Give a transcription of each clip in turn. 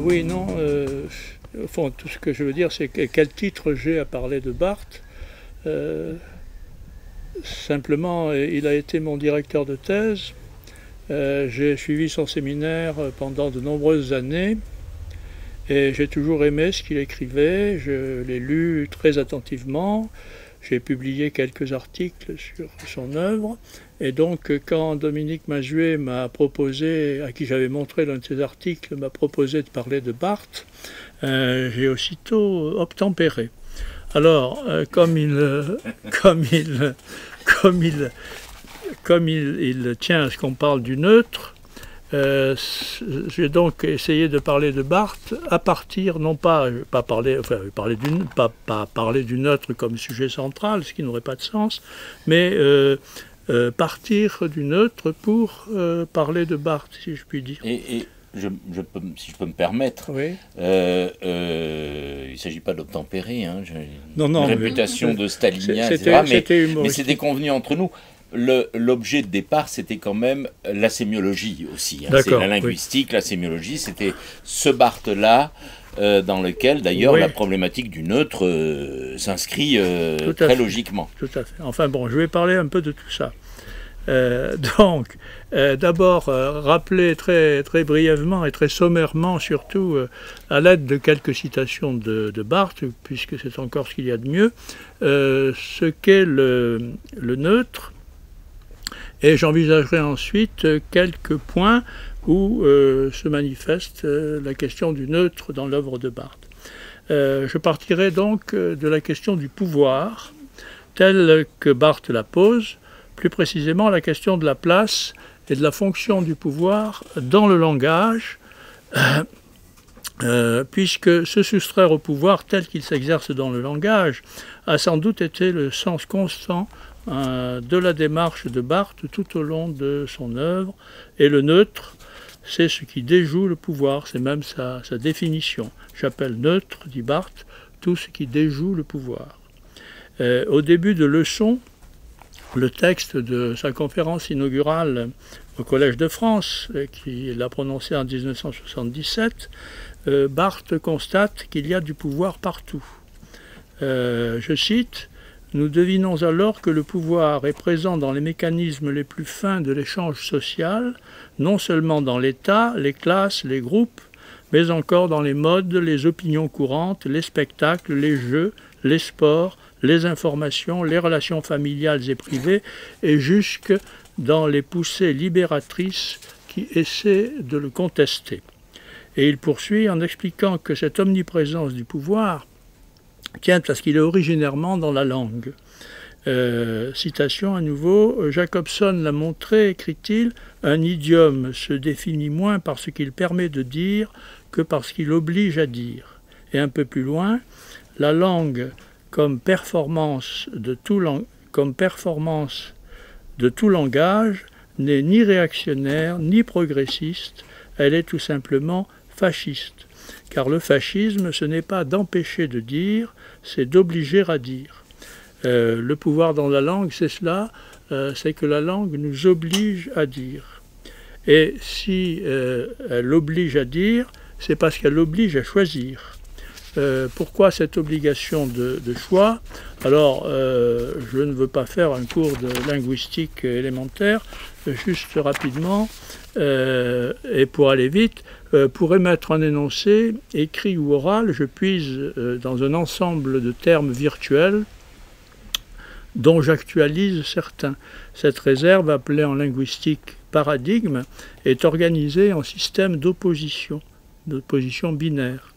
Oui, non. Au fond, tout ce que je veux dire, c'est quel titre j'ai à parler de Barthes. Simplement, il a été mon directeur de thèse. J'ai suivi son séminaire pendant de nombreuses années. Et j'ai toujours aimé ce qu'il écrivait. Je l'ai lu très attentivement. J'ai publié quelques articles sur son œuvre. Et donc, quand Dominique Mazuet m'a proposé, à qui j'avais montré l'un de ses articles, m'a proposé de parler de Barthes, j'ai aussitôt obtempéré. Alors, comme il tient à ce qu'on parle du neutre, j'ai donc essayé de parler de Barthes à partir, non pas, parler du neutre comme sujet central, ce qui n'aurait pas de sens, mais partir du neutre pour parler de Barthes, si je puis dire. Et si je peux me permettre, oui. Il ne s'agit pas d'obtempérer, hein, non, une réputation de stalinien, etc. Mais c'était convenu entre nous. L'objet de départ, c'était quand même la sémiologie aussi. Hein. C'est la linguistique, oui. La sémiologie, c'était ce Barthes-là, dans lequel d'ailleurs oui. La problématique du neutre s'inscrit très logiquement. Tout à fait. Enfin bon, je vais parler un peu de tout ça. D'abord, rappeler très brièvement et très sommairement, surtout à l'aide de quelques citations de Barthes, puisque c'est encore ce qu'il y a de mieux, ce qu'est le neutre. Et j'envisagerai ensuite quelques points où se manifeste la question du neutre dans l'œuvre de Barthes. Je partirai donc de la question du pouvoir, telle que Barthes la pose, plus précisément la question de la place et de la fonction du pouvoir dans le langage, puisque se soustraire au pouvoir tel qu'il s'exerce dans le langage a sans doute été le sens constant de la démarche de Barthes tout au long de son œuvre, et le neutre, c'est ce qui déjoue le pouvoir, c'est même sa définition. J'appelle neutre, dit Barthes, tout ce qui déjoue le pouvoir. Au début de leçon, le texte de sa conférence inaugurale au Collège de France, qu'il a prononcé en 1977, Barthes constate qu'il y a du pouvoir partout. Je cite, « Nous devinons alors que le pouvoir est présent dans les mécanismes les plus fins de l'échange social, non seulement dans l'État, les classes, les groupes, mais encore dans les modes, les opinions courantes, les spectacles, les jeux, les sports, les informations, les relations familiales et privées, et jusque dans les poussées libératrices qui essaient de le contester. » Et il poursuit en expliquant que cette omniprésence du pouvoir tient à ce qu'il est originairement dans la langue. Citation à nouveau, Jacobson l'a montré, écrit-il, un idiome se définit moins par ce qu'il permet de dire que par ce qu'il oblige à dire. Et un peu plus loin, la langue comme performance de tout langage n'est ni réactionnaire ni progressiste, elle est tout simplement fasciste. Car le fascisme, ce n'est pas d'empêcher de dire, c'est d'obliger à dire. Le pouvoir dans la langue, c'est cela, c'est que la langue nous oblige à dire. Et si elle oblige à dire, c'est parce qu'elle oblige à choisir. Pourquoi cette obligation de choix? Alors, je ne veux pas faire un cours de linguistique élémentaire, juste rapidement, et pour aller vite, pour émettre un énoncé, écrit ou oral, je puise dans un ensemble de termes virtuels dont j'actualise certains. Cette réserve, appelée en linguistique paradigme, est organisée en système d'opposition binaire,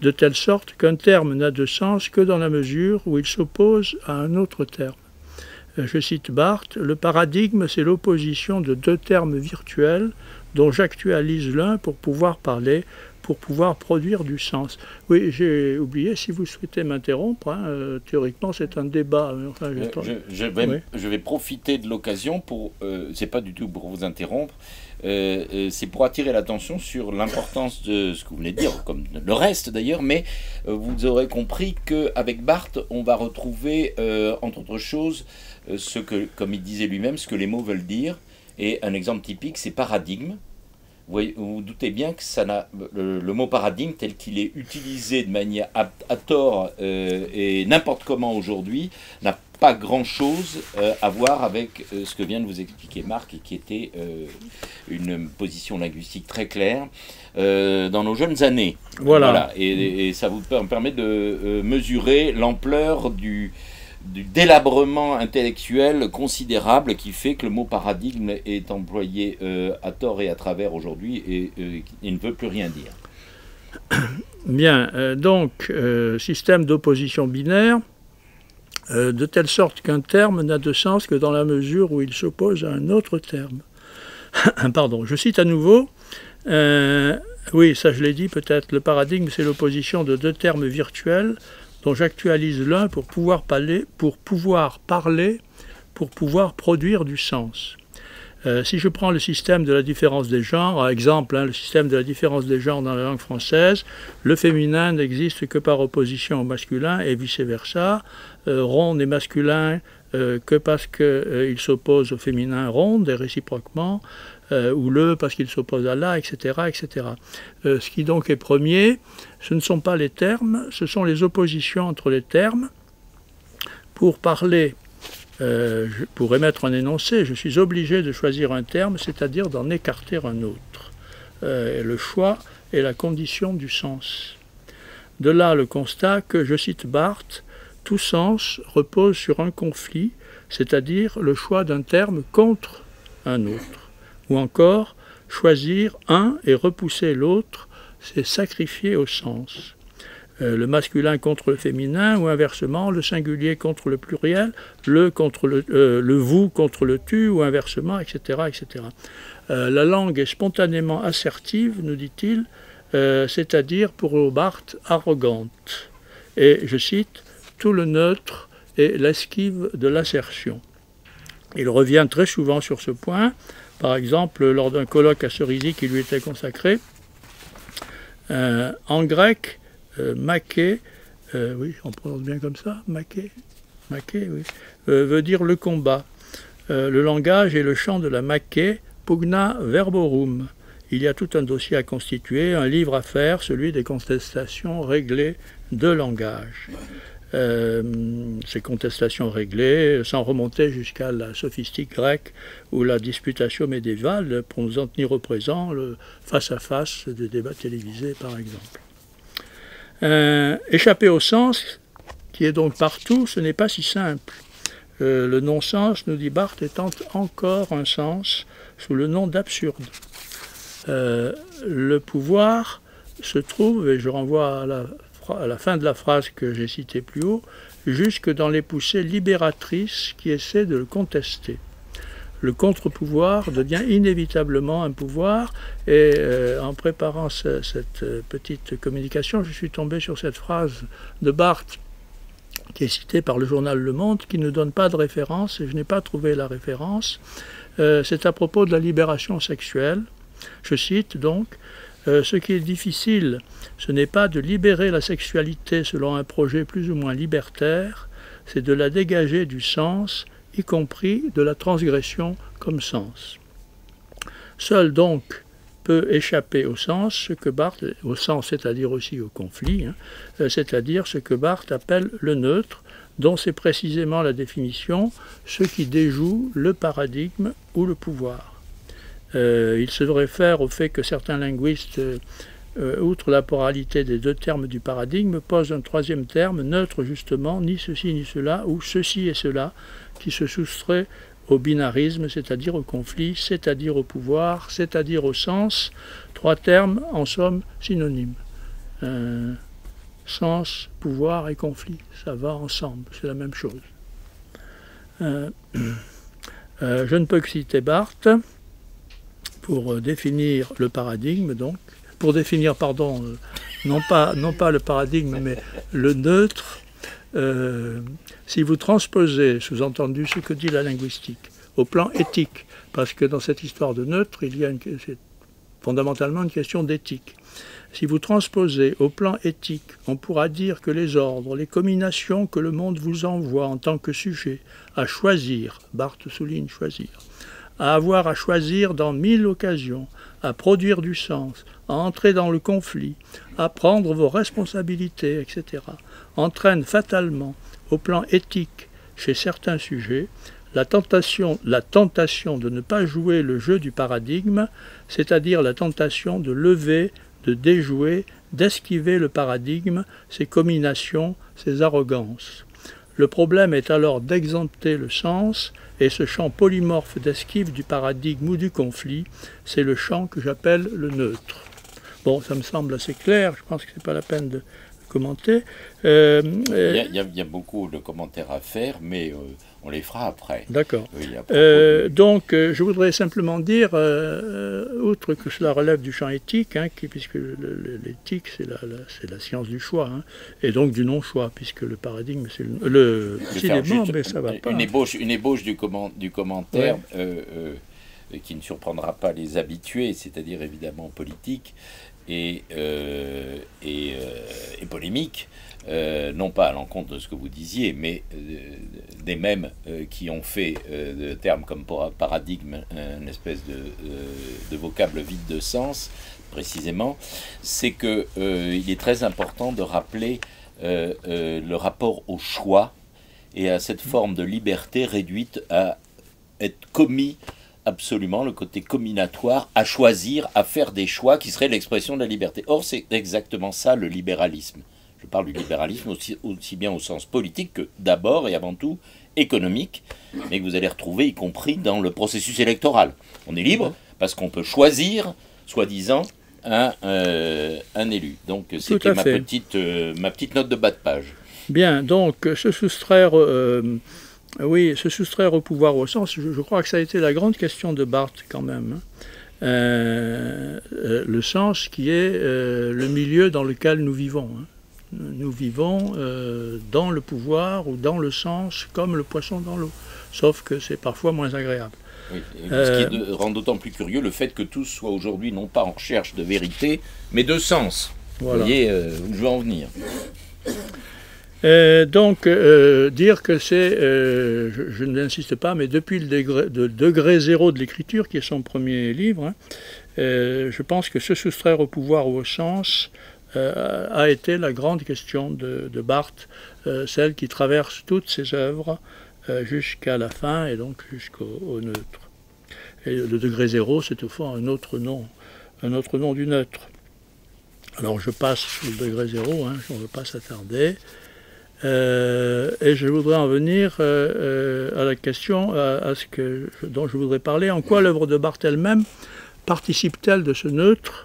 de telle sorte qu'un terme n'a de sens que dans la mesure où il s'oppose à un autre terme. Je cite Barthes, « Le paradigme, c'est l'opposition de deux termes virtuels dont j'actualise l'un pour pouvoir parler, pour pouvoir produire du sens. » Oui, j'ai oublié, si vous souhaitez m'interrompre, hein, théoriquement c'est un débat. Enfin, je vais profiter de l'occasion pour, c'est pas du tout pour vous interrompre, c'est pour attirer l'attention sur l'importance de ce que vous venez de dire, comme le reste d'ailleurs, mais vous aurez compris qu'avec Barthes, on va retrouver, entre autres choses, ce que, comme il disait lui-même, ce que les mots veulent dire. Et un exemple typique, c'est paradigme. vous vous doutez bien que le mot paradigme tel qu'il est utilisé de manière à tort et n'importe comment aujourd'hui n'a pas grand-chose à voir avec ce que vient de vous expliquer Marc, et qui était une position linguistique très claire dans nos jeunes années. Voilà. Et ça vous permet de mesurer l'ampleur du délabrement intellectuel considérable qui fait que le mot paradigme est employé à tort et à travers aujourd'hui et il ne veut plus rien dire. Bien, donc, système d'opposition binaire, de telle sorte qu'un terme n'a de sens que dans la mesure où il s'oppose à un autre terme. Pardon, je cite à nouveau, oui, ça je l'ai dit peut-être, le paradigme c'est l'opposition de deux termes virtuels dont j'actualise l'un pour pouvoir parler, pour pouvoir produire du sens. Si je prends le système de la différence des genres, par exemple, le système de la différence des genres dans la langue française, le féminin n'existe que par opposition au masculin et vice-versa. Rond n'est masculin que parce qu'il s'oppose au féminin ronde et réciproquement, ou le parce qu'il s'oppose à la, etc. etc. Ce qui donc est premier, ce ne sont pas les termes, ce sont les oppositions entre les termes. Pour parler, pour émettre un énoncé, je suis obligé de choisir un terme, c'est-à-dire d'en écarter un autre. Le choix est la condition du sens. De là le constat que, je cite Barthes, tout sens repose sur un conflit, c'est-à-dire le choix d'un terme contre un autre. Ou encore, choisir un et repousser l'autre, c'est sacrifier au sens. Le masculin contre le féminin, ou inversement, le singulier contre le pluriel, le vous contre le tu, ou inversement, etc. etc. La langue est spontanément assertive, nous dit-il, c'est-à-dire, pour Barthes, arrogante. Et, je cite, tout le neutre est l'esquive de l'assertion. Il revient très souvent sur ce point, par exemple, lors d'un colloque à Cerisy qui lui était consacré. En grec, maké, oui, on prononce bien comme ça, maké, oui, veut dire le combat. Le langage est le champ de la maké, pugna verborum. Il y a tout un dossier à constituer, un livre à faire, celui des contestations réglées de langage. Ces contestations réglées, sans remonter jusqu'à la sophistique grecque ou la disputatio médiévale, pour nous en tenir au présent, le face-à-face des débats télévisés par exemple. Échapper au sens, qui est donc partout, ce n'est pas si simple. Le non-sens, nous dit Barthes, étant encore un sens sous le nom d'absurde. Le pouvoir se trouve, et je renvoie à la fin de la phrase que j'ai citée plus haut, jusque dans les poussées libératrices qui essaient de le contester. Le contre-pouvoir devient inévitablement un pouvoir, et en préparant cette petite communication, je suis tombé sur cette phrase de Barthes qui est citée par le journal Le Monde, qui ne donne pas de référence, et je n'ai pas trouvé la référence. C'est à propos de la libération sexuelle. Je cite donc, ce qui est difficile, ce n'est pas de libérer la sexualité selon un projet plus ou moins libertaire, c'est de la dégager du sens, y compris de la transgression comme sens. Seul donc peut échapper au sens, au sens, c'est-à-dire aussi au conflit, c'est-à-dire ce que Barthes appelle le neutre, dont c'est précisément la définition, ce qui déjoue le paradigme ou le pouvoir. Il se réfère au fait que certains linguistes, outre la pluralité des deux termes du paradigme, posent un troisième terme, neutre justement, ni ceci ni cela, ou ceci et cela, qui se soustrait au binarisme, c'est-à-dire au conflit, c'est-à-dire au pouvoir, c'est-à-dire au sens. Trois termes, en somme, synonymes. Sens, pouvoir et conflit, ça va ensemble, c'est la même chose. Je ne peux que citer Barthes pour définir le paradigme, donc, pour définir, pardon, non pas le paradigme, mais le neutre. Si vous transposez, sous-entendu, ce que dit la linguistique, au plan éthique, parce que dans cette histoire de neutre, c'est fondamentalement une question d'éthique. Si vous transposez au plan éthique, on pourra dire que les ordres, les combinations que le monde vous envoie en tant que sujet, à choisir, Barthes souligne choisir, à avoir à choisir dans 1000 occasions, à produire du sens, à entrer dans le conflit, à prendre vos responsabilités, etc., entraîne fatalement, au plan éthique, chez certains sujets, la tentation de ne pas jouer le jeu du paradigme, c'est-à-dire la tentation de lever, de déjouer, d'esquiver le paradigme, ses comminations, ses arrogances. Le problème est alors d'exempter le sens, et ce champ polymorphe d'esquive du paradigme ou du conflit, c'est le champ que j'appelle le neutre. Bon, ça me semble assez clair, je pense que ce n'est pas la peine de commenter. Il y a beaucoup de commentaires à faire, mais on les fera après. D'accord. Donc, je voudrais simplement dire, outre que cela relève du champ éthique, puisque l'éthique, c'est la science du choix, et donc du non-choix, puisque le paradigme, c'est le cinéma, mais ça va pas. Une ébauche du commentaire qui ne surprendra pas les habitués, c'est-à-dire évidemment politique et polémique. Non pas à l'encontre de ce que vous disiez, mais des mêmes qui ont fait de termes comme paradigme une espèce de vocable vide de sens, précisément, c'est que il est très important de rappeler le rapport au choix et à cette forme de liberté réduite à être commis absolument, le côté comminatoire, à choisir, à faire des choix qui seraient l'expression de la liberté. Or, c'est exactement ça le libéralisme. Je parle du libéralisme aussi bien au sens politique que d'abord et avant tout économique, mais que vous allez retrouver y compris dans le processus électoral. On est libre parce qu'on peut choisir, soi-disant, un élu. Donc c'était ma petite note de bas de page. Bien, donc se soustraire au pouvoir au sens, je crois que ça a été la grande question de Barthes quand même. Le sens qui est le milieu dans lequel nous vivons. Nous vivons dans le pouvoir ou dans le sens comme le poisson dans l'eau, sauf que c'est parfois moins agréable. Oui, ce qui rend d'autant plus curieux le fait que tous soient aujourd'hui non pas en recherche de vérité, mais de sens. Voilà. Vous voyez où je veux en venir. Donc, dire que c'est, je n'insiste pas, mais depuis le degré zéro de l'écriture, qui est son premier livre, je pense que se soustraire au pouvoir ou au sens a été la grande question de Barthes, celle qui traverse toutes ses œuvres jusqu'à la fin et donc jusqu'au neutre. Et le degré zéro, c'est au fond un autre nom du neutre. Alors je passe sur le degré zéro, on ne veut pas s'attarder. Et je voudrais en venir à la question dont je voudrais parler. En quoi l'œuvre de Barthes elle-même participe-t-elle de ce neutre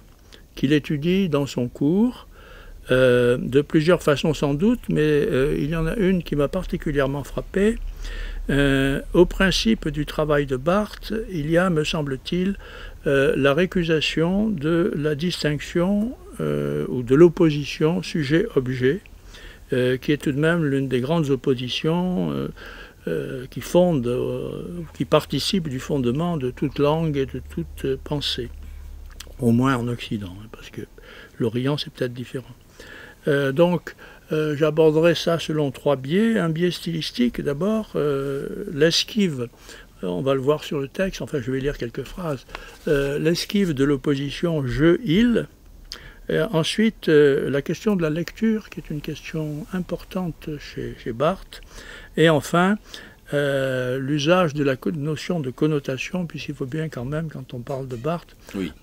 qu'il étudie dans son cours, de plusieurs façons sans doute, mais il y en a une qui m'a particulièrement frappé. Au principe du travail de Barthes, il y a, me semble-t-il, la récusation de la distinction ou de l'opposition sujet-objet, qui est tout de même l'une des grandes oppositions qui participent du fondement de toute langue et de toute pensée. Au moins en Occident, parce que l'Orient c'est peut-être différent. Donc j'aborderai ça selon trois biais. Un biais stylistique d'abord, l'esquive, on va le voir sur le texte, enfin je vais lire quelques phrases, l'esquive de l'opposition je-il. Ensuite, la question de la lecture, qui est une question importante chez Barthes. Et enfin, l'usage de la notion de connotation, puisqu'il faut bien quand même, quand on parle de Barthes,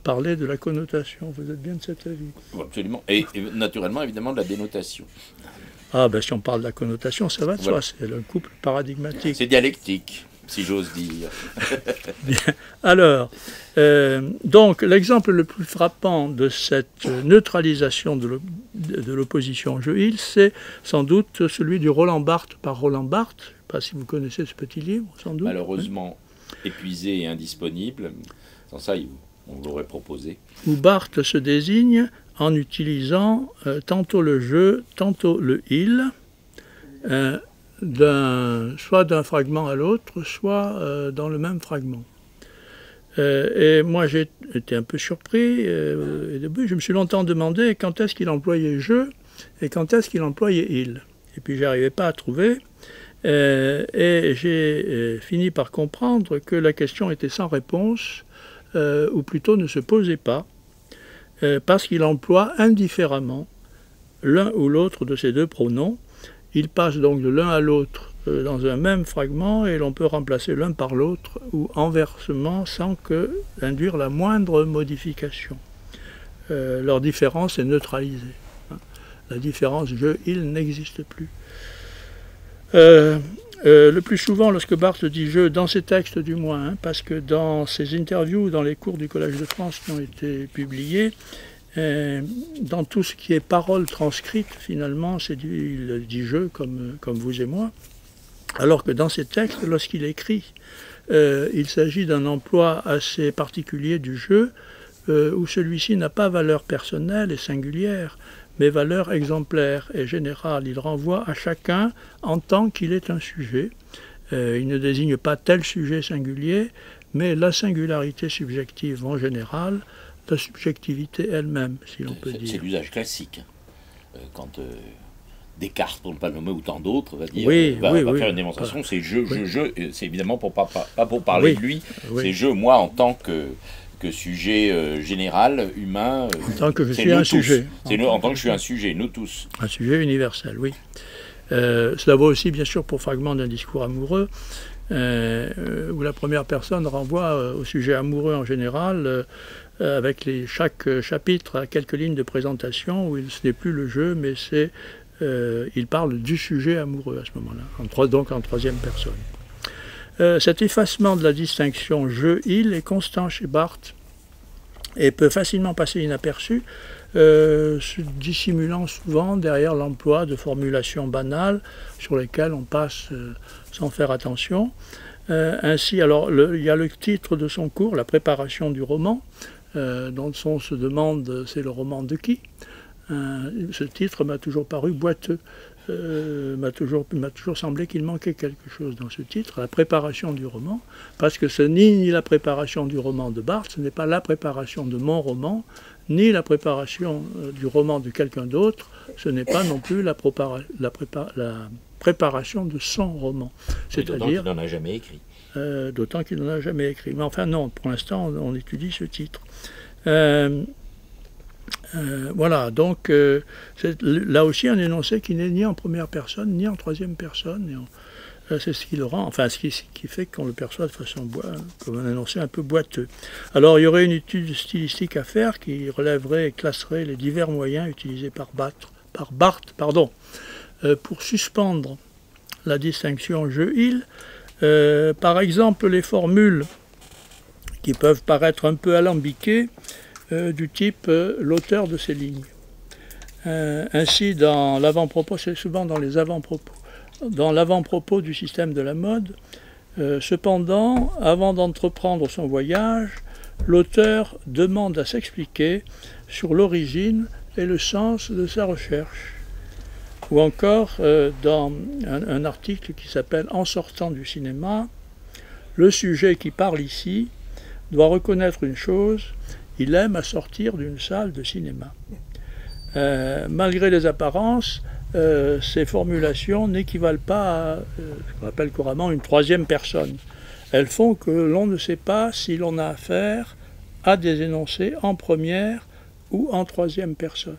parler de la connotation. Vous êtes bien de cet avis? Absolument. Et naturellement, évidemment, de la dénotation. Ah, ben si on parle de la connotation, ça va de soi, c'est le couple paradigmatique. C'est dialectique, si j'ose dire. Bien. Alors, donc, l'exemple le plus frappant de cette neutralisation de l'opposition je-il, c'est sans doute celui du Roland Barthes par Roland Barthes. Je ne sais pas si vous connaissez ce petit livre, sans doute. Malheureusement épuisé et indisponible. Sans ça, on l'aurait proposé. Où Barthes se désigne en utilisant tantôt le je, tantôt le il, soit d'un fragment à l'autre, soit dans le même fragment. Et moi j'ai été un peu surpris, au début je me suis longtemps demandé quand est-ce qu'il employait je et quand est-ce qu'il employait il. Et puis j'arrivais pas à trouver, et j'ai fini par comprendre que la question était sans réponse, ou plutôt ne se posait pas, parce qu'il emploie indifféremment l'un ou l'autre de ces deux pronoms. Il passe donc de l'un à l'autre dans un même fragment et l'on peut remplacer l'un par l'autre ou inversement sans induire la moindre modification. Leur différence est neutralisée. La différence je-il n'existe plus. Le plus souvent, lorsque Barthes dit « je », dans ses textes du moins, parce que dans ses interviews, dans les cours du Collège de France qui ont été publiés, dans tout ce qui est parole transcrite, finalement, il dit « je » comme vous et moi, alors que dans ses textes, lorsqu'il écrit, il s'agit d'un emploi assez particulier du « je », où celui-ci n'a pas valeur personnelle et singulière, mais valeur exemplaire et générale. Il renvoie à chacun en tant qu'il est un sujet. Il ne désigne pas tel sujet singulier, mais la singularité subjective en général, la subjectivité elle-même, si l'on peut dire. C'est l'usage classique. Quand Descartes, pour ne pas le nommer, ou tant d'autres, va dire, va faire une démonstration, c'est je, c'est évidemment pas pour parler de lui, c'est je, moi, en tant que sujet général, humain. En tant que je suis un sujet. En tant que je suis un sujet, nous tous. Un sujet universel, oui. Cela vaut aussi, bien sûr, pour Fragment d'un discours amoureux, où la première personne renvoie au sujet amoureux en général, avec chaque chapitre à quelques lignes de présentation, où ce n'est plus le jeu, mais il parle du sujet amoureux à ce moment-là, donc en troisième personne. Cet effacement de la distinction je-il est constant chez Barthes et peut facilement passer inaperçu, se dissimulant souvent derrière l'emploi de formulations banales sur lesquelles on passe sans faire attention. Ainsi, alors, il y a le titre de son cours, La préparation du roman, dont on se demande c'est le roman de qui. Ce titre m'a toujours paru boiteux. M'a toujours semblé qu'il manquait quelque chose dans ce titre, la préparation du roman, parce que ce n'est ni la préparation du roman de Barthes, ce n'est pas la préparation de mon roman, ni la préparation du roman de quelqu'un d'autre, ce n'est pas non plus la préparation de son roman. C'est-à-dire qu'il n'en a jamais écrit. D'autant qu'il n'en a jamais écrit. Mais enfin non, pour l'instant on étudie ce titre. Voilà, donc c'est là aussi un énoncé qui n'est ni en première personne ni en troisième personne. C'est ce qui le rend, enfin ce qui fait qu'on le perçoit de façon comme un énoncé un peu boiteux. Alors il y aurait une étude stylistique à faire qui relèverait et classerait les divers moyens utilisés par Barthes, pour suspendre la distinction je-il. Par exemple, les formules qui peuvent paraître un peu alambiquées, du type l'auteur de ces lignes. Ainsi, dans l'avant-propos, c'est souvent dans les avant-propos. Dans l'avant-propos du système de la mode, cependant, avant d'entreprendre son voyage, l'auteur demande à s'expliquer sur l'origine et le sens de sa recherche. Ou encore, dans un article qui s'appelle « En sortant du cinéma », le sujet qui parle ici doit reconnaître une chose: il aime à sortir d'une salle de cinéma. Malgré les apparences, ces formulations n'équivalent pas à ce qu'on appelle couramment une troisième personne. Elles font que l'on ne sait pas si l'on a affaire à des énoncés en première ou en troisième personne.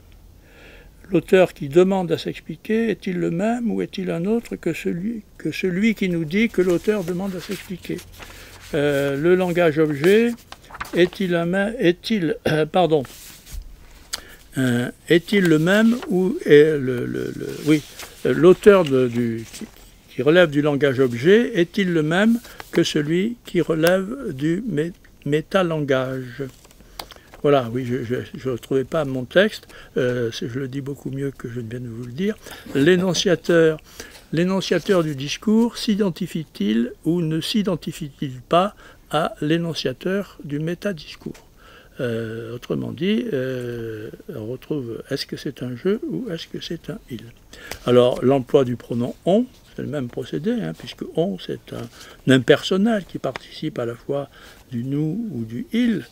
L'auteur qui demande à s'expliquer, est-il le même ou est-il un autre que celui qui nous dit que l'auteur demande à s'expliquer? Le langage objet est-il le même ou l'auteur qui relève du langage objet est-il le même que celui qui relève du métalangage? Voilà, oui, je ne retrouvais pas mon texte, je le dis beaucoup mieux que je viens de vous le dire. L'énonciateur du discours s'identifie-t-il ou ne s'identifie-t-il pas à l'énonciateur du métadiscours? Autrement dit, on retrouve est-ce que c'est un je ou est-ce que c'est un il? Alors, l'emploi du pronom on, c'est le même procédé, puisque on, c'est un impersonnel qui participe à la fois du nous ou du il,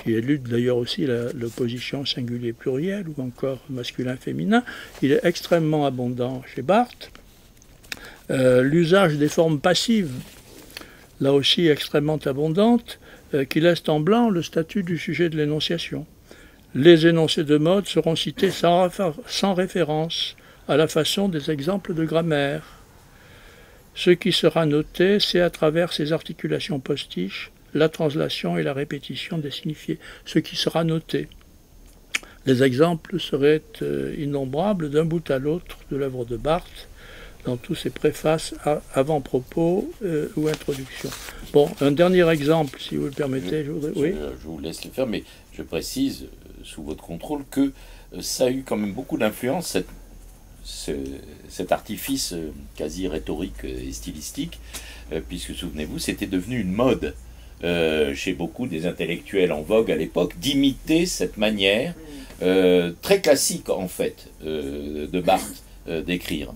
qui élude d'ailleurs aussi l'opposition singulier-pluriel ou encore masculin-féminin. Il est extrêmement abondant chez Barthes. L'usage des formes passives, là aussi extrêmement abondante, qui laissent en blanc le statut du sujet de l'énonciation. Les énoncés de mode seront cités sans référence, à la façon des exemples de grammaire. Ce qui sera noté, c'est à travers ces articulations postiches, la translation et la répétition des signifiés. Ce qui sera noté. Les exemples seraient innombrables d'un bout à l'autre de l'œuvre de Barthes, dans tous ses préfaces, avant-propos ou introductions. Bon, un dernier exemple, si vous le permettez. Je vous laisse le faire, mais je précise, sous votre contrôle, que ça a eu quand même beaucoup d'influence, cet artifice quasi rhétorique et stylistique, puisque, souvenez-vous, c'était devenu une mode chez beaucoup des intellectuels en vogue à l'époque, d'imiter cette manière très classique, en fait, de Barthes d'écrire.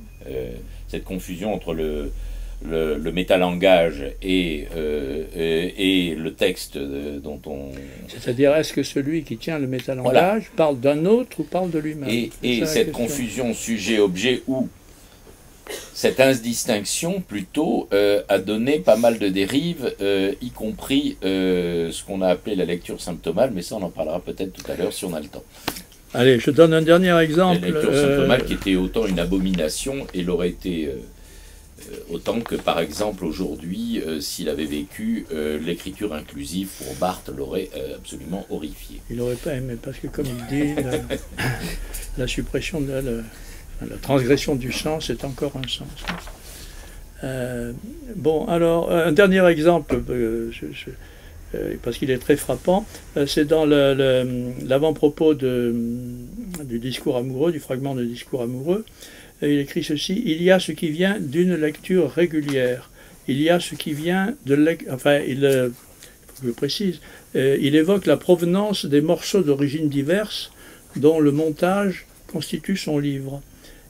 Cette confusion entre le métalangage et le texte dont on... C'est-à-dire, est-ce que celui qui tient le métalangage parle d'un autre ou parle de lui-même? Et cette confusion sujet-objet ou cette indistinction, plutôt, a donné pas mal de dérives, y compris ce qu'on a appelé la lecture symptomale, mais ça, on en parlera peut-être tout à l'heure si on a le temps. Allez, je donne un dernier exemple. La lecture symptomale qui était autant une abomination, et l'aurait été autant que, par exemple, aujourd'hui, s'il avait vécu, l'écriture inclusive pour Barthes l'aurait absolument horrifié. Il n'aurait pas aimé, parce que, comme il dit, la suppression de la transgression du sens est encore un sens. Bon, alors, un dernier exemple, parce qu'il est très frappant, c'est dans l'avant-propos du discours amoureux, du fragment de discours amoureux. Il écrit ceci: il y a ce qui vient d'une lecture régulière, il y a ce qui vient de enfin, il faut que je précise, il évoque la provenance des morceaux d'origine diverses dont le montage constitue son livre.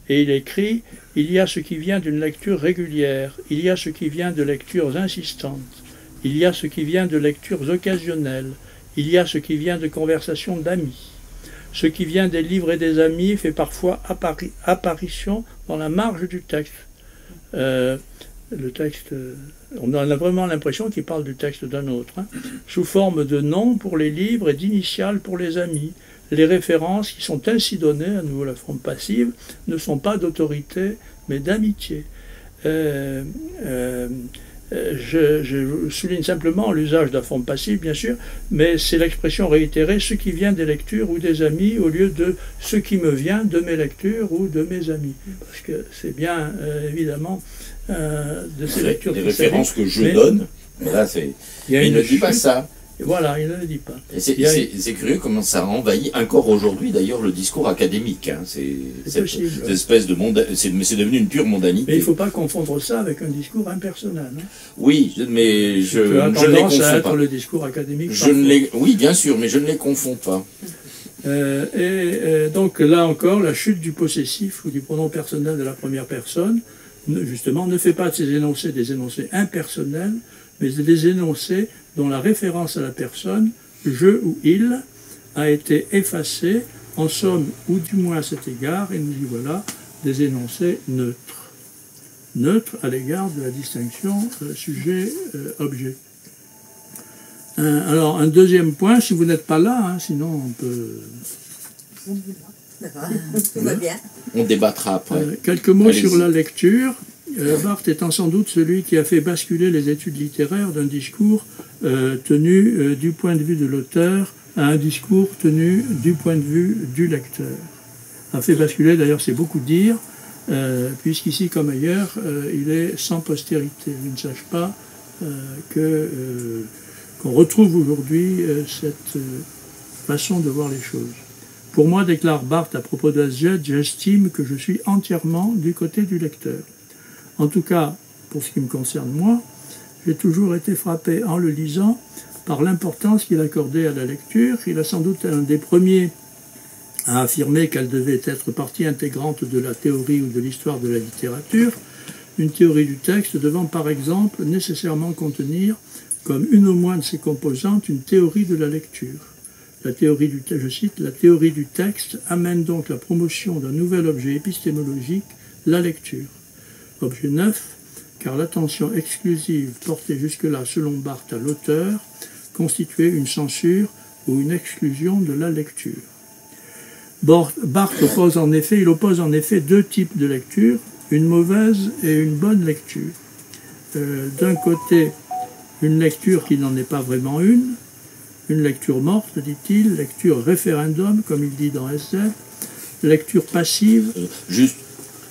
Et il écrit: il y a ce qui vient d'une lecture régulière, il y a ce qui vient de lectures insistantes, il y a ce qui vient de lectures occasionnelles, il y a ce qui vient de conversations d'amis. Ce qui vient des livres et des amis fait parfois apparition dans la marge du texte. Le texte, on a vraiment l'impression qu'il parle du texte d'un autre, sous forme de noms pour les livres et d'initiales pour les amis. Les références qui sont ainsi données, à nouveau la forme passive, ne sont pas d'autorité, mais d'amitié. Je souligne simplement l'usage de la forme passive, bien sûr, mais c'est l'expression réitérée, ce qui vient des lectures ou des amis, au lieu de ce qui me vient de mes lectures ou de mes amis. Parce que c'est bien, évidemment, de ces lectures. Les références que je donne, là, il ne dit pas ça. Et voilà, il ne le dit pas. C'est curieux comment ça envahit encore aujourd'hui, d'ailleurs, le discours académique. Hein. C'est cette espèce de monde, mais c'est devenu une pure mondanité. Mais il ne faut pas confondre ça avec un discours impersonnel. Hein. Oui, mais je ne les confonds à être pas. Le discours académique. Oui, bien sûr, mais je ne les confonds pas. Donc là encore, la chute du possessif ou du pronom personnel de la première personne, justement, ne fait pas de ces énoncés des énoncés impersonnels, mais des énoncés dont la référence à la personne, je ou il, a été effacée, en somme, ou du moins à cet égard, et nous y voilà, des énoncés neutres. Neutres à l'égard de la distinction sujet-objet. Alors, un deuxième point, si vous n'êtes pas là, hein, sinon on peut... Tout va bien. On débattra après. Quelques mots sur la lecture. Barthes étant sans doute celui qui a fait basculer les études littéraires d'un discours tenu du point de vue de l'auteur à un discours tenu du point de vue du lecteur. A fait basculer, d'ailleurs c'est beaucoup dire, puisqu'ici comme ailleurs, il est sans postérité. Je ne sache pas qu'on retrouve aujourd'hui cette façon de voir les choses. Pour moi, déclare Barthes à propos de Hazlitt, j'estime que je suis entièrement du côté du lecteur. En tout cas, pour ce qui me concerne moi, j'ai toujours été frappé en le lisant par l'importance qu'il accordait à la lecture. Il a sans doute un des premiers à affirmer qu'elle devait être partie intégrante de la théorie ou de l'histoire de la littérature, une théorie du texte devant par exemple nécessairement contenir, comme une au moins de ses composantes, une théorie de la lecture. La théorie du texte, je cite, la théorie du texte amène donc la promotion d'un nouvel objet épistémologique, la lecture. Objet 9, car l'attention exclusive portée jusque-là selon Barthes à l'auteur constituer une censure ou une exclusion de la lecture. Barthes oppose en effet deux types de lecture, une mauvaise et une bonne lecture. D'un côté, une lecture qui n'en est pas vraiment une lecture morte, dit-il, lecture référendum, comme il dit dans SZ, lecture passive. Juste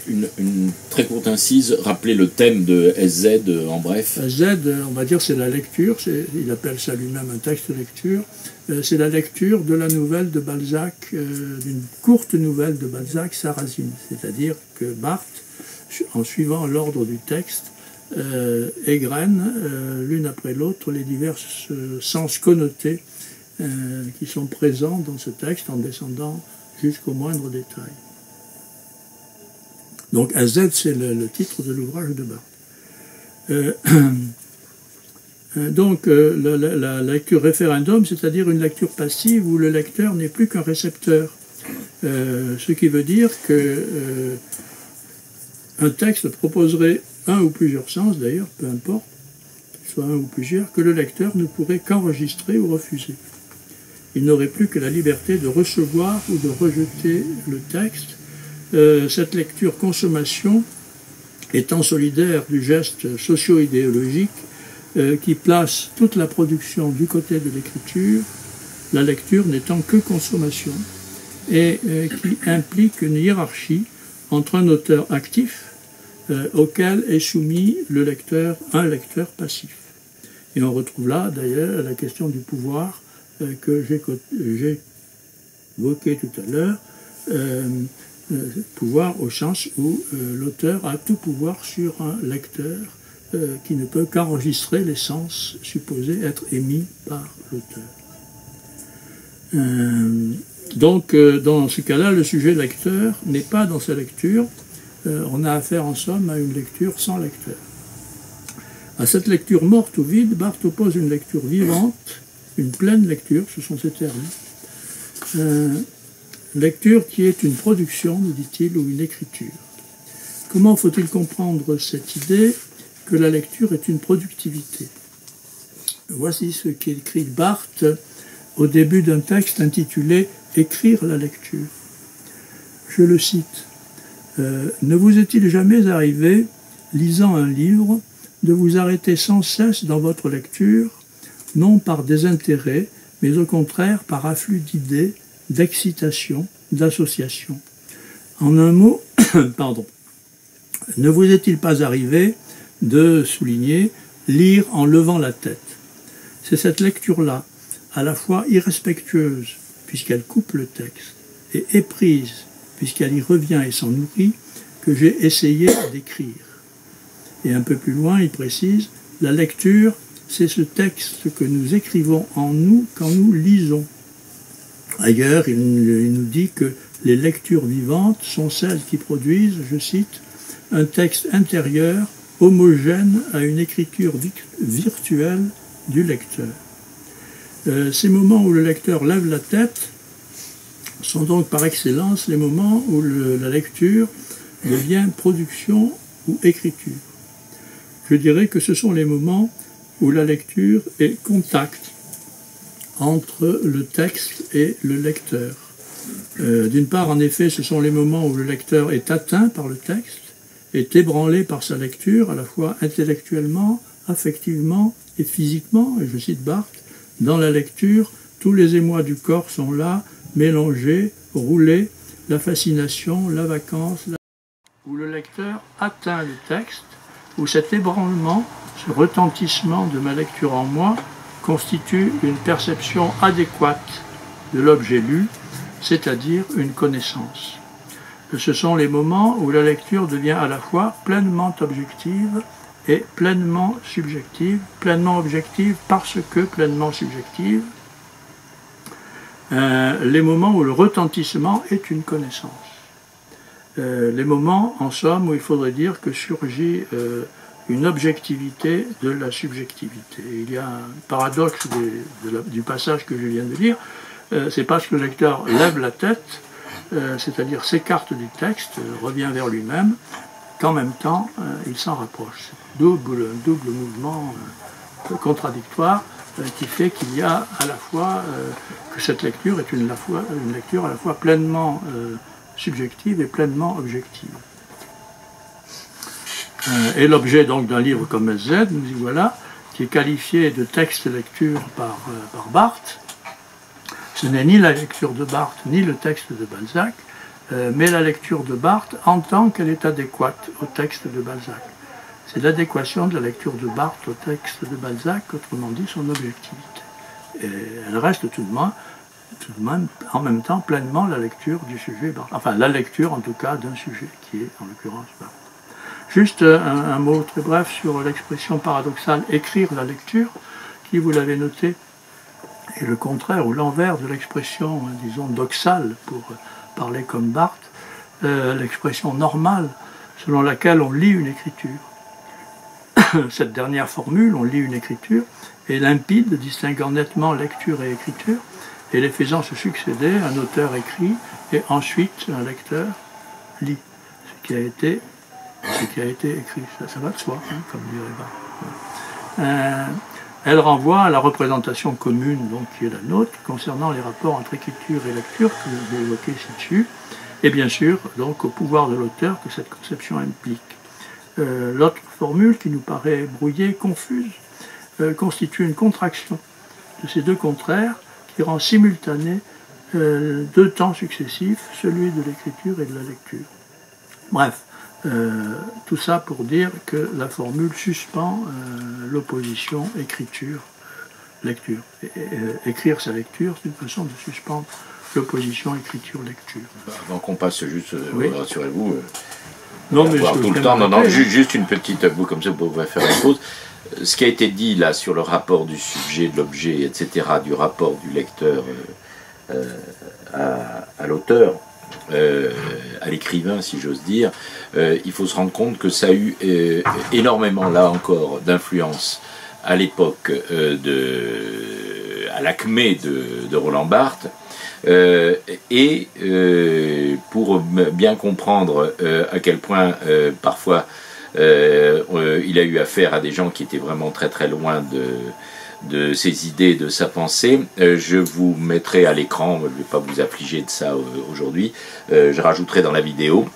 une très courte incise, rappelez le thème de SZ en bref. SZ, on va dire, c'est la lecture, il appelle ça lui-même un texte de lecture, c'est la lecture de la nouvelle de Balzac, d'une courte nouvelle de Balzac, Sarrasine. C'est-à-dire que Barthes, en suivant l'ordre du texte, égrène l'une après l'autre les divers sens connotés qui sont présents dans ce texte en descendant jusqu'au moindre détail. Donc AZ, c'est le titre de l'ouvrage de Barthes. Donc la lecture référendum, c'est-à-dire une lecture passive où le lecteur n'est plus qu'un récepteur. Ce qui veut dire que un texte proposerait un ou plusieurs sens, d'ailleurs, peu importe, qu'il soit un ou plusieurs, que le lecteur ne pourrait qu'enregistrer ou refuser. Il n'aurait plus que la liberté de recevoir ou de rejeter le texte. Cette lecture-consommation étant solidaire du geste socio-idéologique qui place toute la production du côté de l'écriture, la lecture n'étant que consommation, et qui implique une hiérarchie entre un auteur actif auquel est soumis un lecteur passif. Et on retrouve là, d'ailleurs, la question du pouvoir que j'ai évoqué tout à l'heure, pouvoir au sens où l'auteur a tout pouvoir sur un lecteur qui ne peut qu'enregistrer les sens supposés être émis par l'auteur. Donc, dans ce cas-là, le sujet lecteur n'est pas dans sa lecture. On a affaire en somme à une lecture sans lecteur. À cette lecture morte ou vide, Barthes oppose une lecture vivante, une pleine lecture, ce sont ces termes. Lecture qui est une production, nous dit-il, ou une écriture. Comment faut-il comprendre cette idée que la lecture est une productivité? Voici ce qu'écrit Barthes au début d'un texte intitulé « Écrire la lecture ». Je le cite. Ne vous est-il jamais arrivé, lisant un livre, de vous arrêter sans cesse dans votre lecture, non par désintérêt, mais au contraire par afflux d'idées, d'excitation, d'association? En un mot, pardon, ne vous est-il pas arrivé de souligner, lire en levant la tête? C'est cette lecture-là, à la fois irrespectueuse, puisqu'elle coupe le texte, et éprise, puisqu'elle y revient et s'en nourrit, que j'ai essayé d'écrire. Et un peu plus loin, il précise, la lecture, c'est ce texte que nous écrivons en nous quand nous lisons. Ailleurs, il nous dit que les lectures vivantes sont celles qui produisent, je cite, un texte intérieur homogène à une écriture virtuelle du lecteur. Ces moments où le lecteur lève la tête sont donc par excellence les moments où la lecture devient production ou écriture. Je dirais que ce sont les moments où la lecture est contact entre le texte et le lecteur. D'une part, en effet, ce sont les moments où le lecteur est atteint par le texte, est ébranlé par sa lecture, à la fois intellectuellement, affectivement et physiquement. Et je cite Barthes, dans la lecture, tous les émois du corps sont là, mélangés, roulés, la fascination, la vacance, où le lecteur atteint le texte, où cet ébranlement, ce retentissement de ma lecture en moi, constitue une perception adéquate de l'objet lu, c'est-à-dire une connaissance. Ce sont les moments où la lecture devient à la fois pleinement objective et pleinement subjective, pleinement objective parce que pleinement subjective, les moments où le retentissement est une connaissance. Les moments, en somme, où il faudrait dire que surgit une objectivité de la subjectivité. Il y a un paradoxe du passage que je viens de lire, c'est parce que le lecteur lève la tête, c'est-à-dire s'écarte du texte, revient vers lui-même, qu'en même temps, il s'en rapproche. Un double mouvement contradictoire, qui fait qu'il y a à la fois que cette lecture est une lecture à la fois pleinement subjective et pleinement objective. Et l'objet donc d'un livre comme SZ, nous y voilà, qui est qualifié de texte lecture par Barthes. Ce n'est ni la lecture de Barthes ni le texte de Balzac, mais la lecture de Barthes en tant qu'elle est adéquate au texte de Balzac. C'est l'adéquation de la lecture de Barthes au texte de Balzac, autrement dit son objectivité. Et elle reste tout de même en même temps pleinement la lecture du sujet Barthes. Enfin, la lecture en tout cas d'un sujet qui est en l'occurrence Barthes. Juste un mot très bref sur l'expression paradoxale « écrire la lecture », qui, vous l'avez noté, est le contraire ou l'envers de l'expression, disons, doxale, pour parler comme Barthes, l'expression normale selon laquelle on lit une écriture. Cette dernière formule, on lit une écriture, est limpide, distinguant nettement lecture et écriture, et les faisant se succéder, un auteur écrit, et ensuite un lecteur lit ce qui a été écrit. Ça va de soi, hein, comme dirait Barthes. Elle renvoie à la représentation commune donc, qui est la nôtre, concernant les rapports entre écriture et lecture, que j'ai évoqué ci-dessus, et bien sûr donc, au pouvoir de l'auteur que cette conception implique. L'autre formule, qui nous paraît brouillée, confuse, constitue une contraction de ces deux contraires qui rend simultané deux temps successifs, celui de l'écriture et de la lecture. Bref, tout ça pour dire que la formule suspend l'opposition écriture-lecture. Écrire sa lecture, c'est une façon de suspendre l'opposition écriture-lecture. Avant qu'on passe juste, oui. Rassurez-vous, non, mais tout le temps, non, juste une petite, vous comme ça, vous pouvez faire une pause. Ce qui a été dit là sur le rapport du sujet, de l'objet, etc., du rapport du lecteur à l'auteur, à l'écrivain, si j'ose dire, il faut se rendre compte que ça a eu énormément, là encore, d'influence à l'époque, à l'acmé de Roland Barthes, et pour bien comprendre à quel point parfois il a eu affaire à des gens qui étaient vraiment très très loin de ses idées, de sa pensée, je vous mettrai à l'écran, je ne vais pas vous affliger de ça aujourd'hui, je rajouterai dans la vidéo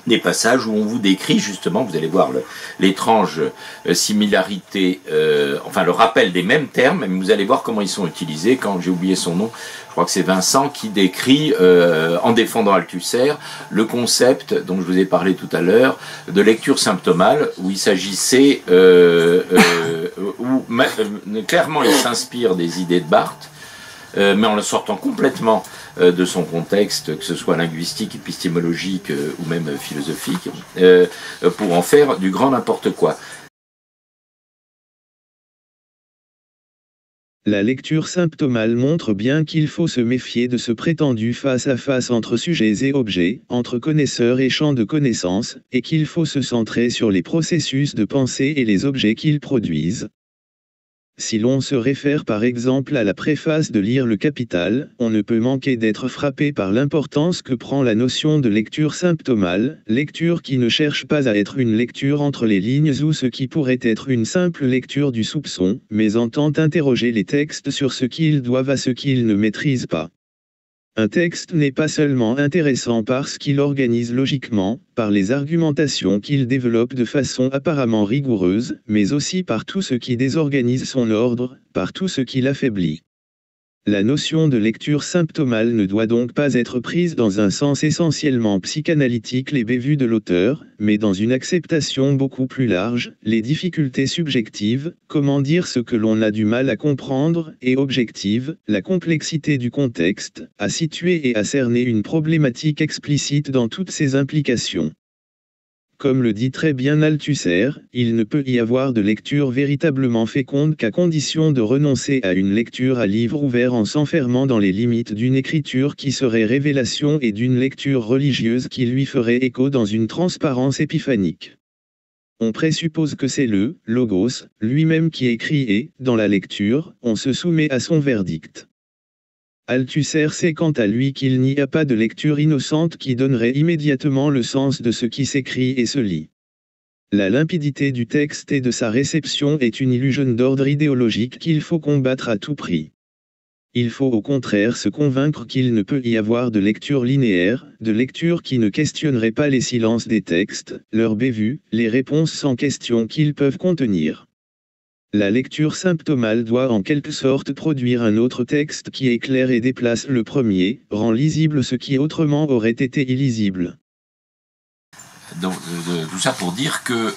des passages où on vous décrit justement, vous allez voir l'étrange similarité, enfin le rappel des mêmes termes, mais vous allez voir comment ils sont utilisés. Quand j'ai oublié son nom, je crois que c'est Vincent qui décrit, en défendant Althusser, le concept dont je vous ai parlé tout à l'heure, de lecture symptomale, où il s'agissait, où clairement il s'inspire des idées de Barthes, mais en le sortant complètement de son contexte, que ce soit linguistique, épistémologique ou même philosophique, pour en faire du grand n'importe quoi. La lecture symptomale montre bien qu'il faut se méfier de ce prétendu face-à-face entre sujets et objets, entre connaisseurs et champs de connaissances, et qu'il faut se centrer sur les processus de pensée et les objets qu'ils produisent. Si l'on se réfère par exemple à la préface de Lire le Capital, on ne peut manquer d'être frappé par l'importance que prend la notion de lecture symptomale, lecture qui ne cherche pas à être une lecture entre les lignes ou ce qui pourrait être une simple lecture du soupçon, mais entend interroger les textes sur ce qu'ils doivent à ce qu'ils ne maîtrisent pas. Un texte n'est pas seulement intéressant parce qu'il organise logiquement, par les argumentations qu'il développe de façon apparemment rigoureuse, mais aussi par tout ce qui désorganise son ordre, par tout ce qui l'affaiblit. La notion de lecture symptomale ne doit donc pas être prise dans un sens essentiellement psychanalytique les bévues de l'auteur, mais dans une acceptation beaucoup plus large, les difficultés subjectives, comment dire ce que l'on a du mal à comprendre, et objectives, la complexité du contexte, à situer et à cerner une problématique explicite dans toutes ses implications. Comme le dit très bien Althusser, il ne peut y avoir de lecture véritablement féconde qu'à condition de renoncer à une lecture à livre ouvert en s'enfermant dans les limites d'une écriture qui serait révélation et d'une lecture religieuse qui lui ferait écho dans une transparence épiphanique. On présuppose que c'est le Logos lui-même qui écrit et, dans la lecture, on se soumet à son verdict. Althusser sait quant à lui qu'il n'y a pas de lecture innocente qui donnerait immédiatement le sens de ce qui s'écrit et se lit. La limpidité du texte et de sa réception est une illusion d'ordre idéologique qu'il faut combattre à tout prix. Il faut au contraire se convaincre qu'il ne peut y avoir de lecture linéaire, de lecture qui ne questionnerait pas les silences des textes, leurs bévues, les réponses sans question qu'ils peuvent contenir. La lecture symptomale doit en quelque sorte produire un autre texte qui éclaire et déplace le premier, rend lisible ce qui autrement aurait été illisible. Donc, tout ça pour dire que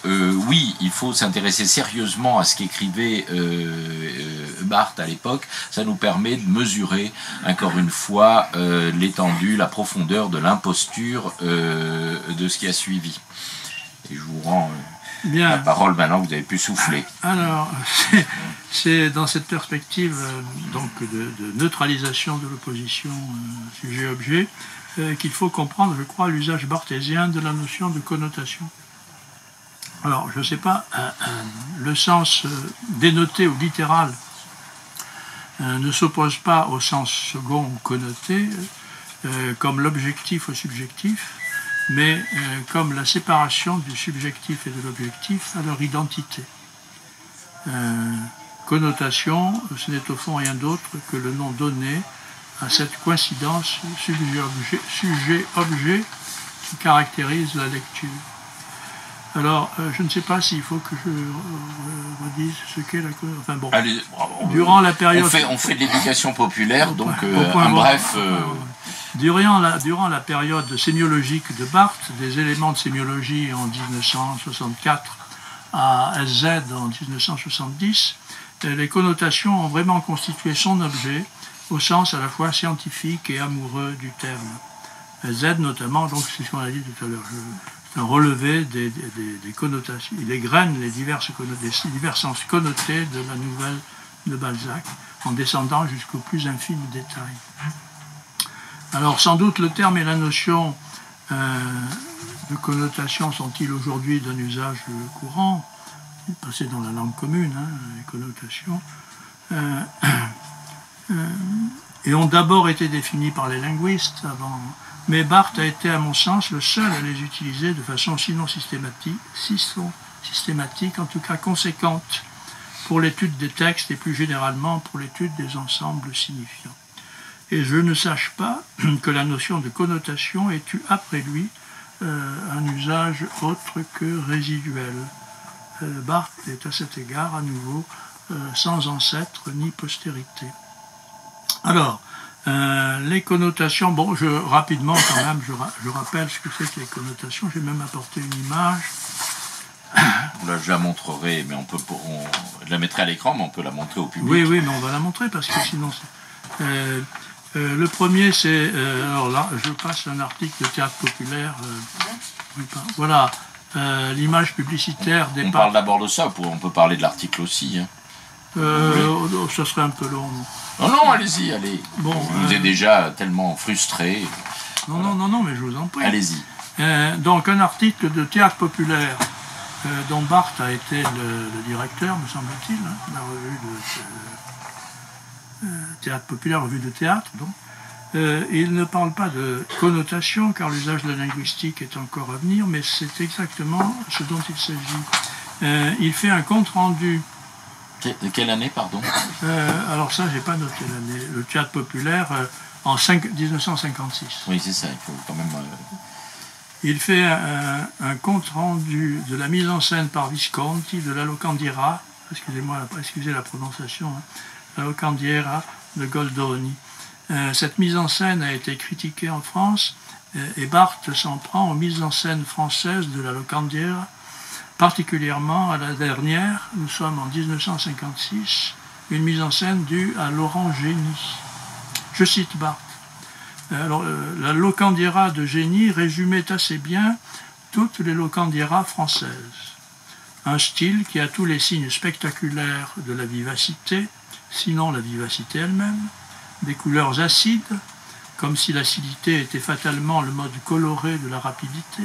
oui, il faut s'intéresser sérieusement à ce qu'écrivait Barthes à l'époque. Ça nous permet de mesurer, encore une fois, l'étendue, la profondeur de l'imposture de ce qui a suivi. Et je vous rends la parole maintenant que vous avez pu souffler. Alors, c'est dans cette perspective donc de neutralisation de l'opposition sujet-objet qu'il faut comprendre, je crois, l'usage barthésien de la notion de connotation. Alors, je ne sais pas, le sens dénoté ou littéral ne s'oppose pas au sens second ou connoté, comme l'objectif au subjectif, mais comme la séparation du subjectif et de l'objectif à leur identité. Connotation, ce n'est au fond rien d'autre que le nom donné à cette coïncidence sujet-objet qui caractérise la lecture. Alors, je ne sais pas s'il faut que je redise ce qu'est la connotation. Enfin bon, allez, durant la période... On fait de l'éducation populaire, donc un bref... Durant la période sémiologique de Barthes, des éléments de sémiologie en 1964 à SZ en 1970, les connotations ont vraiment constitué son objet au sens à la fois scientifique et amoureux du terme. Z notamment, donc c'est ce qu'on a dit tout à l'heure, c'est un relevé des connotations, il égrène les divers sens connotés de la nouvelle de Balzac, en descendant jusqu'au plus infime détail. Alors sans doute le terme et la notion de connotation sont-ils aujourd'hui d'un usage courant, passé dans la langue commune, les connotations, et ont d'abord été définis par les linguistes avant. Mais Barthes a été, à mon sens, le seul à les utiliser de façon sinon systématique, en tout cas conséquente, pour l'étude des textes et plus généralement pour l'étude des ensembles signifiants. Et je ne sache pas que la notion de connotation ait eu après lui un usage autre que résiduel. Barthes est à cet égard à nouveau sans ancêtre ni postérité. Alors, les connotations, bon, rapidement quand même, je rappelle ce que c'est que les connotations, j'ai même apporté une image. Là, je la montrerai, mais je la mettrai à l'écran, mais on peut la montrer au public. Oui, mais on va la montrer parce que sinon... le premier, c'est... alors là, je passe un article de Théâtre populaire. Voilà, l'image publicitaire des... On parle d'abord de ça, on peut parler de l'article aussi. Hein. Ça serait un peu long. Non, allez-y, allez. Bon, vous êtes déjà tellement frustré. Non, non, mais je vous en prie. Allez-y. Donc, un article de Théâtre populaire dont Barthes a été le directeur, me semble-t-il, la revue de Théâtre populaire, revue de théâtre, donc. Il ne parle pas de connotation, car l'usage de la linguistique est encore à venir, mais c'est exactement ce dont il s'agit. Il fait un compte-rendu. De quelle année, pardon? Alors ça, j'ai pas noté l'année. Le Théâtre populaire en 1956. Oui, c'est ça, il faut quand même... Il fait un compte-rendu de la mise en scène par Visconti de la Locandiera, excusez la prononciation, la Locandiera de Goldoni. Cette mise en scène a été critiquée en France et Barthes s'en prend aux mises en scène françaises de la Locandiera, particulièrement à la dernière, nous sommes en 1956, une mise en scène due à Laurent Génie. Je cite Barthes. Alors, la Locandiera de Génie résumait assez bien toutes les Locandieras françaises. Un style qui a tous les signes spectaculaires de la vivacité, sinon la vivacité elle-même, des couleurs acides, comme si l'acidité était fatalement le mode coloré de la rapidité,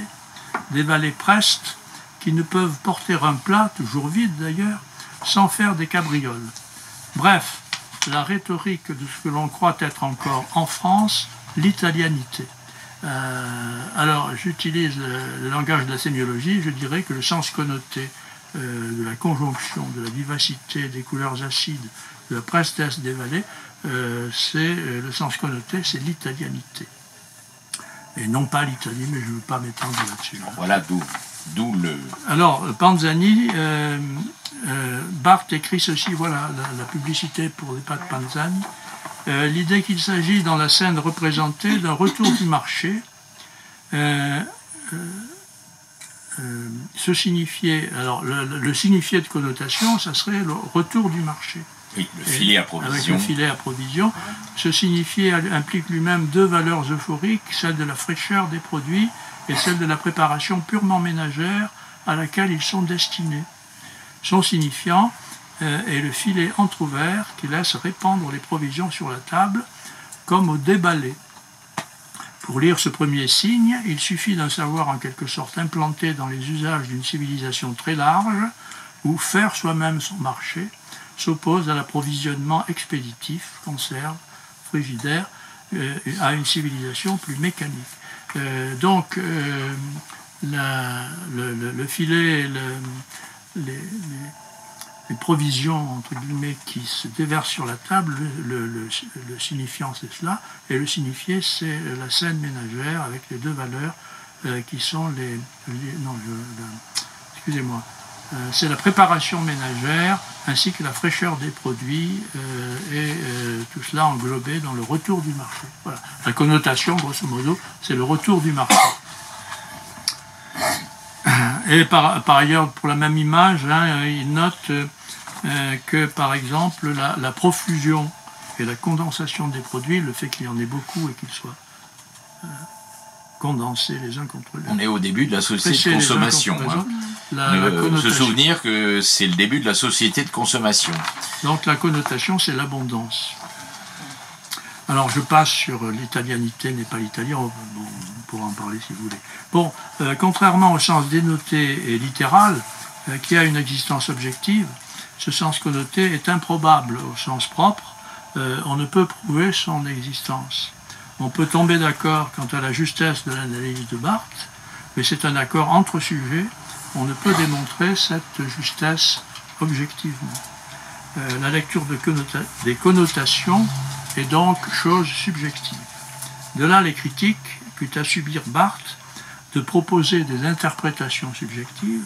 des vallées prestes qui ne peuvent porter un plat, toujours vide d'ailleurs, sans faire des cabrioles. Bref, la rhétorique de ce que l'on croit être encore en France, l'italianité. Alors, j'utilise le langage de la sémiologie, je dirais que le sens connoté de la conjonction, de la vivacité des couleurs acides, de la prestesse des vallées, le sens connoté, c'est l'italianité. Et non pas l'Italie, mais je ne veux pas m'étendre là-dessus. Voilà d'où le... Alors, Panzani, Barthes écrit ceci, voilà la publicité pour les pâtes Panzani. L'idée qu'il s'agit dans la scène représentée d'un retour du marché, ce signifié, alors le signifié de connotation, ça serait le retour du marché. Oui, le filet à provision. Avec le filet à provision. Ce signifié implique lui-même deux valeurs euphoriques, celle de la fraîcheur des produits et celle de la préparation purement ménagère à laquelle ils sont destinés. Son signifiant est le filet entrouvert qui laisse répandre les provisions sur la table comme au déballé. Pour lire ce premier signe, il suffit d'un savoir en quelque sorte implanté dans les usages d'une civilisation très large où faire soi-même son marché s'oppose à l'approvisionnement expéditif, conserve, frigidaire, à une civilisation plus mécanique. Donc, le filet, les provisions, entre guillemets, qui se déversent sur la table, le signifiant c'est cela, et le signifié c'est la scène ménagère avec les deux valeurs qui sont les... Non, excusez-moi. C'est la préparation ménagère ainsi que la fraîcheur des produits et tout cela englobé dans le retour du marché. Voilà. La connotation, grosso modo, c'est le retour du marché. Et par ailleurs, pour la même image, il note que, par exemple, la profusion et la condensation des produits, le fait qu'il y en ait beaucoup et qu'ils soient condensés les uns contre les autres. On est au début de la société de consommation. Se souvenir que c'est le début de la société de consommation. Donc la connotation, c'est l'abondance. Alors je passe sur l'italianité n'est pas l'italien, on pourra en parler si vous voulez. Bon, contrairement au sens dénoté et littéral, qui a une existence objective, ce sens connoté est improbable au sens propre, on ne peut prouver son existence. On peut tomber d'accord quant à la justesse de l'analyse de Barthes, mais c'est un accord entre sujets, on ne peut démontrer cette justesse objectivement. La lecture des connotations est donc chose subjective. De là les critiques qu'eut à subir Barthes de proposer des interprétations subjectives,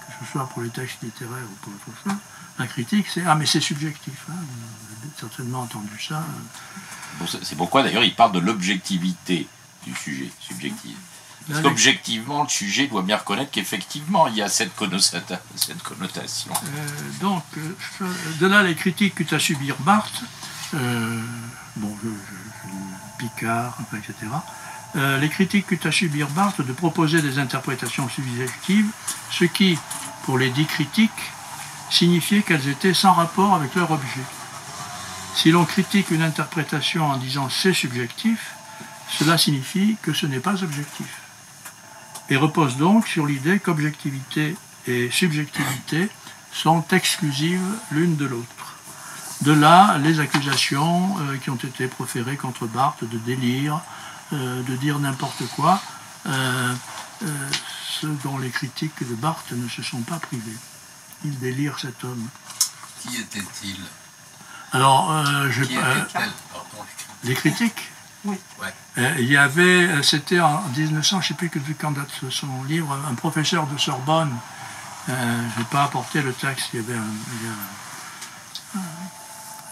que ce soit pour les textes littéraires ou pour autre chose. La critique, c'est « Ah, mais c'est subjectif hein. ». Vous avez certainement entendu ça. C'est pourquoi d'ailleurs il parle de l'objectivité du sujet, subjective. Parce qu'objectivement, le sujet doit bien reconnaître qu'effectivement il y a cette connotation. Donc, de là les critiques qu'eut à subir Barthes, Picard, etc. Les critiques qu'eut à subir Barthes de proposer des interprétations subjectives, ce qui, pour les dits critiques, signifiait qu'elles étaient sans rapport avec leur objet. Si l'on critique une interprétation en disant c'est subjectif, cela signifie que ce n'est pas objectif. Et repose donc sur l'idée qu'objectivité et subjectivité sont exclusives l'une de l'autre. De là, les accusations qui ont été proférées contre Barthes de délire, de dire n'importe quoi, ceux dont les critiques de Barthes ne se sont pas privés. Il délire cet homme. Qui était-il? Alors, les critiques. Oui. Il y avait, c'était en 1900, je ne sais plus quand date son livre, un professeur de Sorbonne. Je n'ai pas apporté le texte, il y avait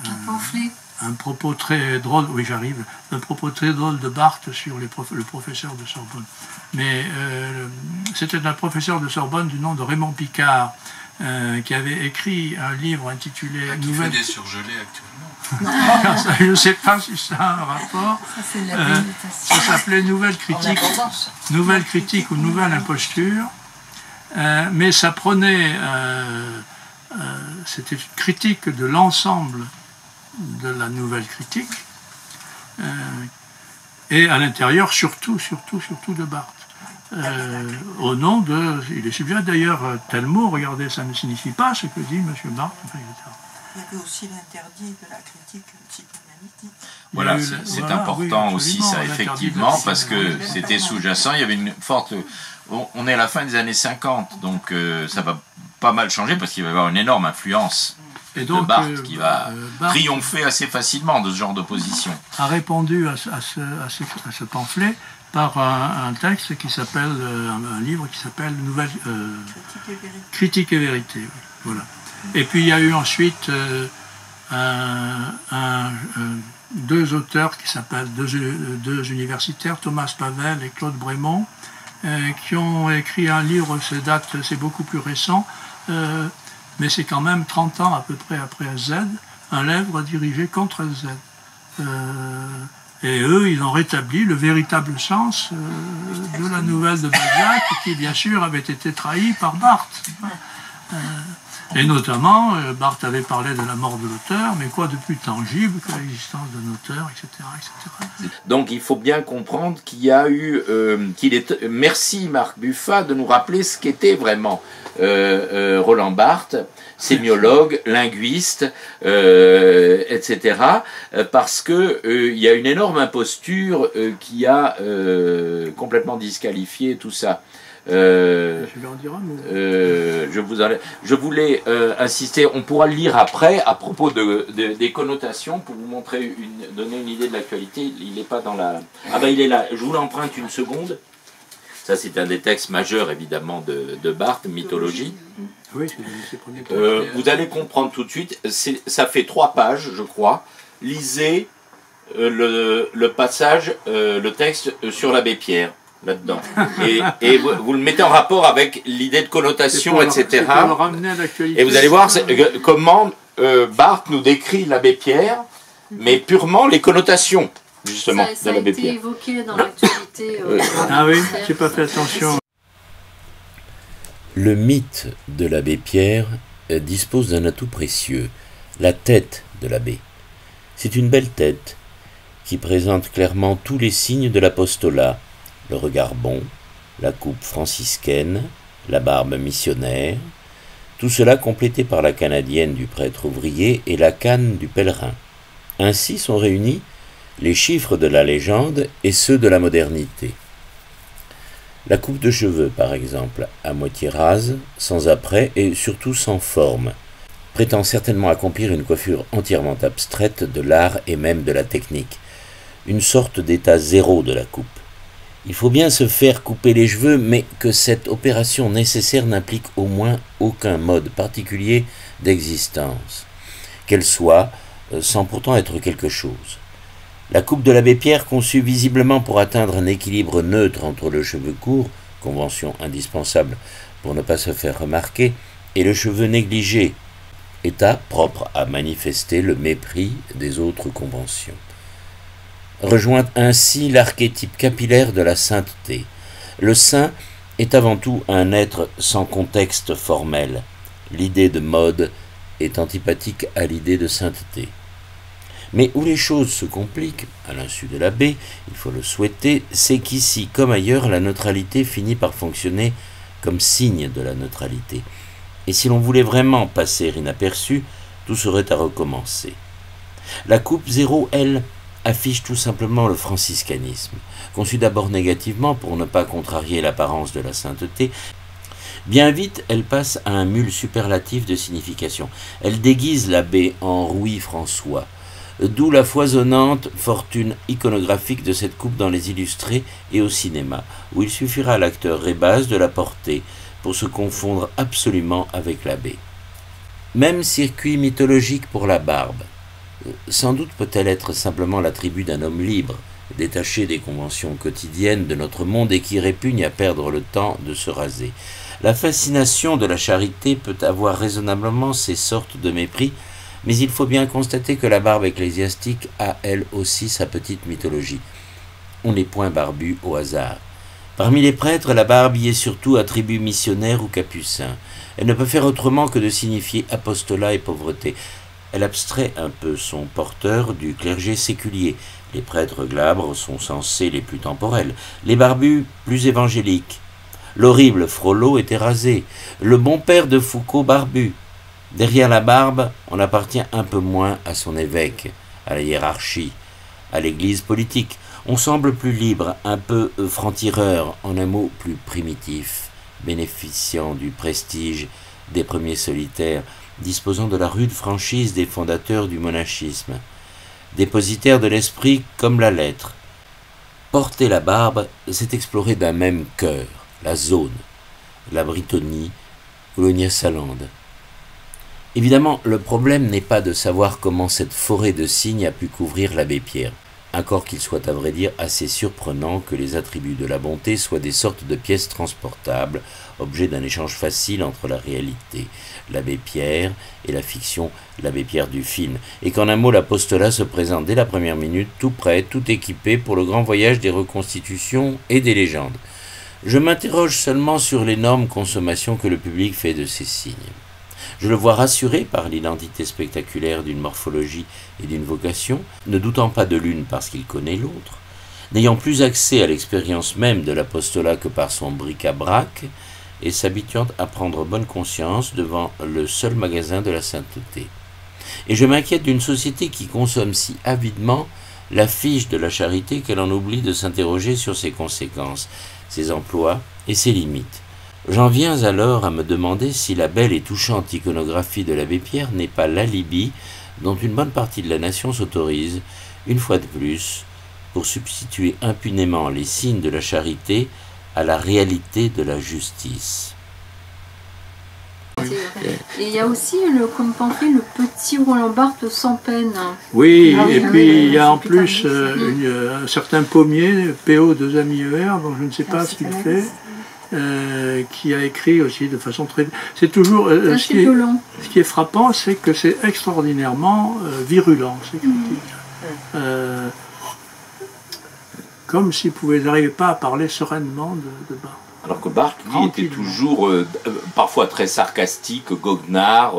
un pamphlet. Un propos très drôle, oui j'arrive, un propos très drôle de Barthes sur le professeur de Sorbonne. Mais c'était un professeur de Sorbonne du nom de Raymond Picard, qui avait écrit un livre intitulé... Qui fait des surgelés actuellement. Je ne sais pas si ça a un rapport. Ça s'appelait Nouvelle critique ou Nouvelle imposture. Mais ça prenait... c'était une critique de l'ensemble de la nouvelle critique. Et à l'intérieur, surtout de Barthes. Au nom de... Il est sujet d'ailleurs, tel mot, regardez, ça ne signifie pas ce que dit M. Barthes, etc. Il y avait aussi l'interdit de la critique psychanalytique. Voilà, c'est important oui, aussi ça, effectivement, parce que c'était sous-jacent, il y avait une forte... On est à la fin des années 50, donc ça va pas mal changer, parce qu'il va y avoir une énorme influence de Barthes qui va triompher assez facilement de ce genre d'opposition. A répondu à ce pamphlet par un texte qui s'appelle, un livre qui s'appelle Critique et vérité. Oui, voilà. Et puis il y a eu ensuite deux auteurs qui s'appellent, deux universitaires, Thomas Pavel et Claude Brémond, qui ont écrit un livre, c'est beaucoup plus récent, mais c'est quand même 30 ans à peu près après Z, un livre dirigé contre Z. Et eux, ils ont rétabli le véritable sens de la nouvelle de Balzac, qui bien sûr avait été trahi par Barthes. Et notamment, Barthes avait parlé de la mort de l'auteur, mais quoi de plus tangible que l'existence d'un auteur, etc., etc. Donc il faut bien comprendre qu'il y a eu, merci Marc Buffat de nous rappeler ce qu'était vraiment Roland Barthes, sémiologue, linguiste, etc., parce que il y a une énorme imposture qui a complètement disqualifié tout ça. Je voulais insister, on pourra le lire après à propos des connotations pour vous montrer, donner une idée de l'actualité. Il n'est pas dans la... Ah ben il est là, je vous l'emprunte une seconde. Ça c'est un des textes majeurs évidemment de Barthes, Mythologie. Oui, vous allez comprendre tout de suite, ça fait 3 pages je crois. Lisez le passage, le texte sur l'abbé Pierre. Là-dedans. Et vous le mettez en rapport avec l'idée de connotation, etc. Et vous allez voir comment Barthes nous décrit l'abbé Pierre, mais purement les connotations, justement, de l'abbé Pierre. Ça a été évoqué dans l'actualité. Ah oui, j'ai pas fait attention. Le mythe de l'abbé Pierre dispose d'un atout précieux, la tête de l'abbé. C'est une belle tête qui présente clairement tous les signes de l'apostolat. Le regard bon, la coupe franciscaine, la barbe missionnaire, tout cela complété par la canadienne du prêtre ouvrier et la canne du pèlerin. Ainsi sont réunis les chiffres de la légende et ceux de la modernité. La coupe de cheveux, par exemple, à moitié rase, sans apprêt et surtout sans forme, prétend certainement accomplir une coiffure entièrement abstraite de l'art et même de la technique, une sorte d'état zéro de la coupe. Il faut bien se faire couper les cheveux, mais que cette opération nécessaire n'implique au moins aucun mode particulier d'existence, qu'elle soit sans pourtant être quelque chose. La coupe de l'abbé Pierre, conçue visiblement pour atteindre un équilibre neutre entre le cheveu court, convention indispensable pour ne pas se faire remarquer, et le cheveu négligé, état propre à manifester le mépris des autres conventions. Rejoint ainsi l'archétype capillaire de la sainteté. Le saint est avant tout un être sans contexte formel. L'idée de mode est antipathique à l'idée de sainteté. Mais où les choses se compliquent, à l'insu de l'abbé, il faut le souhaiter, c'est qu'ici, comme ailleurs, la neutralité finit par fonctionner comme signe de la neutralité. Et si l'on voulait vraiment passer inaperçu, tout serait à recommencer. La coupe zéro, elle, affiche tout simplement le franciscanisme, conçu d'abord négativement pour ne pas contrarier l'apparence de la sainteté. Bien vite, elle passe à un mule superlatif de signification. Elle déguise l'abbé en Rouis François, d'où la foisonnante fortune iconographique de cette coupe dans les illustrés et au cinéma, où il suffira à l'acteur Rébaz de la porter pour se confondre absolument avec l'abbé. Même circuit mythologique pour la barbe. Sans doute peut-elle être simplement l'attribut d'un homme libre, détaché des conventions quotidiennes de notre monde et qui répugne à perdre le temps de se raser. La fascination de la charité peut avoir raisonnablement ces sortes de mépris, mais il faut bien constater que la barbe ecclésiastique a elle aussi sa petite mythologie. On n'est point barbu au hasard. Parmi les prêtres, la barbe y est surtout attribut missionnaire ou capucin. Elle ne peut faire autrement que de signifier apostolat et pauvreté. Elle abstrait un peu son porteur du clergé séculier. Les prêtres glabres sont censés les plus temporels, les barbus plus évangéliques. L'horrible Frollo était rasé, le bon père de Foucault barbu. Derrière la barbe, on appartient un peu moins à son évêque, à la hiérarchie, à l'église politique. On semble plus libre, un peu franc-tireur, en un mot plus primitif, bénéficiant du prestige des premiers solitaires, disposant de la rude franchise des fondateurs du monachisme, dépositaire de l'esprit comme la lettre. Porter la barbe, c'est explorer d'un même cœur, la zone, la Britonnie ou le Nyasaland. Évidemment, le problème n'est pas de savoir comment cette forêt de cygnes a pu couvrir l'abbé Pierre, encore qu'il soit à vrai dire assez surprenant que les attributs de la bonté soient des sortes de pièces transportables, objet d'un échange facile entre la réalité, l'abbé Pierre, et la fiction, l'abbé Pierre du film, et qu'en un mot l'apostolat se présente dès la première minute, tout prêt, tout équipé pour le grand voyage des reconstitutions et des légendes. Je m'interroge seulement sur l'énorme consommation que le public fait de ces signes. Je le vois rassuré par l'identité spectaculaire d'une morphologie et d'une vocation, ne doutant pas de l'une parce qu'il connaît l'autre, n'ayant plus accès à l'expérience même de l'apostolat que par son bric-à-brac, et s'habituant à prendre bonne conscience devant le seul magasin de la sainteté. Et je m'inquiète d'une société qui consomme si avidement la fiche de la charité qu'elle en oublie de s'interroger sur ses conséquences, ses emplois et ses limites. J'en viens alors à me demander si la belle et touchante iconographie de l'abbé Pierre n'est pas l'alibi dont une bonne partie de la nation s'autorise, une fois de plus, pour substituer impunément les signes de la charité à la réalité de la justice. Et il y a aussi, comme pamphlet, le petit Roland Barthes sans peine. Oui, et puis il y a en plus un certain Pommier, PO 2 amis ER, dont je ne sais pas ce qu'il fait. Qui a écrit aussi de façon très... C'est toujours... ce qui est frappant, c'est que c'est extraordinairement virulent. Comme s'il n'arrivait pas à parler sereinement de Barthes. Alors que Barthes, lui, était toujours parfois très sarcastique, goguenard,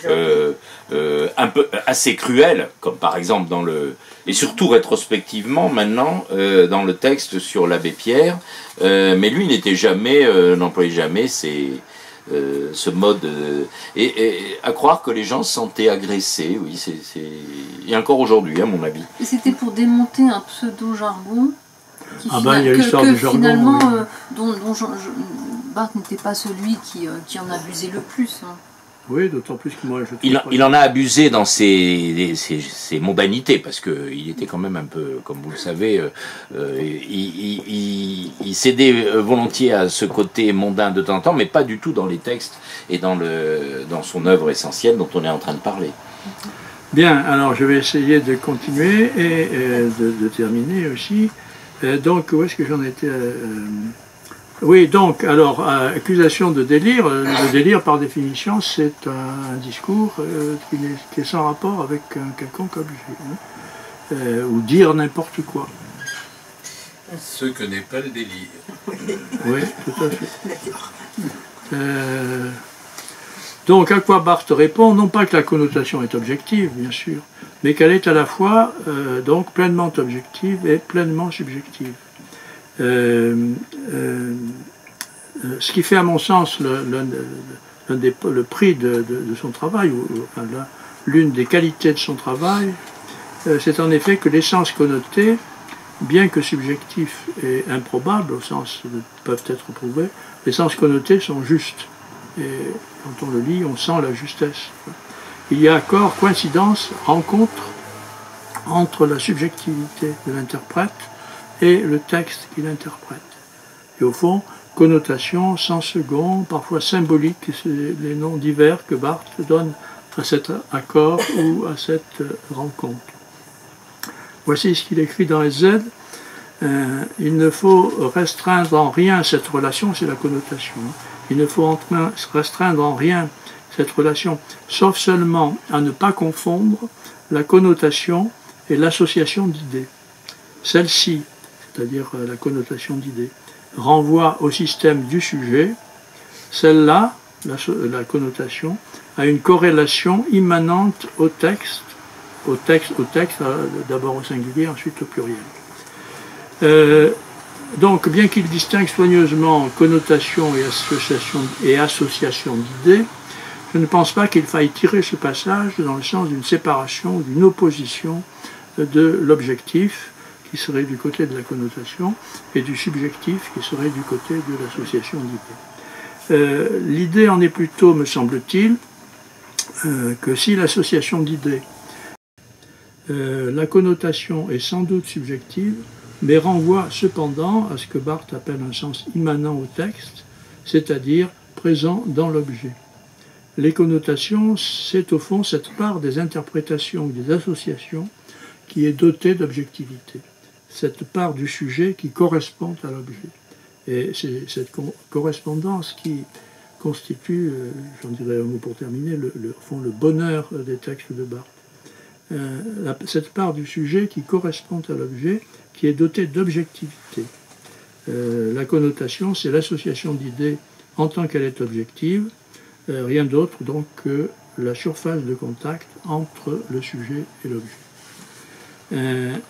un peu assez cruel, comme par exemple dans le... Et surtout rétrospectivement, maintenant, dans le texte sur l'abbé Pierre, mais lui n'employait jamais ce mode... et à croire que les gens se sentaient agressés, oui, et encore aujourd'hui, à mon avis. Et c'était pour démonter un pseudo-jargon il y a l'histoire du jargon. Finalement, dont Barthes n'était pas celui qui en abusait le plus. Hein. Oui, d'autant plus que moi... Il en a abusé dans ses mondanités, parce qu'il était quand même un peu, comme vous le savez, il cédait volontiers à ce côté mondain de temps en temps, mais pas du tout dans les textes et dans son œuvre essentielle dont on est en train de parler. Bien, alors je vais essayer de continuer et de terminer aussi. Donc, où est-ce que j'en étais Oui, donc, alors, accusation de délire. Le délire, par définition, c'est un discours qui est sans rapport avec un quelconque objet. Ou dire n'importe quoi. Ce que n'est pas le délire. Oui, tout à fait. Donc, à quoi Barthes répond, non pas que la connotation est objective, bien sûr, mais qu'elle est à la fois donc pleinement objective et pleinement subjective. Ce qui fait à mon sens le prix de son travail, ou enfin, l'une des qualités de son travail, c'est en effet que l'essence connotée, bien que subjectif et improbable, au sens de peuvent être prouvés, les sens connotés sont justes. Et quand on le lit, on sent la justesse. Il y a accord, coïncidence, rencontre entre la subjectivité de l'interprète et le texte qu'il interprète. Et au fond, connotation, sens second, parfois symbolique, c'est les noms divers que Barthes donne à cet accord ou à cette rencontre. Voici ce qu'il écrit dans SZ. Il ne faut restreindre en rien cette relation, c'est la connotation. Il ne faut restreindre en rien cette relation, sauf seulement à ne pas confondre la connotation et l'association d'idées. Celle-ci, c'est-à-dire la connotation d'idées, renvoie au système du sujet. Celle-là, la connotation, a une corrélation immanente au texte d'abord au singulier, ensuite au pluriel. Donc, bien qu'il distingue soigneusement connotation et association d'idées, je je ne pense pas qu'il faille tirer ce passage dans le sens d'une séparation, d'une opposition de l'objectif, qui serait du côté de la connotation, et du subjectif, qui serait du côté de l'association d'idées. L'idée en est plutôt, me semble-t-il, que si l'association d'idées, la connotation est sans doute subjective, mais renvoie cependant à ce que Barthes appelle un sens immanent au texte, c'est-à-dire présent dans l'objet. Les connotations, c'est au fond cette part des interprétations ou des associations qui est dotée d'objectivité, cette part du sujet qui correspond à l'objet. Et c'est cette correspondance qui constitue, j'en dirais un mot pour terminer, au fond, le bonheur des textes de Barthes. Cette part du sujet qui correspond à l'objet, qui est dotée d'objectivité. La connotation, c'est l'association d'idées en tant qu'elle est objective, rien d'autre donc que la surface de contact entre le sujet et l'objet.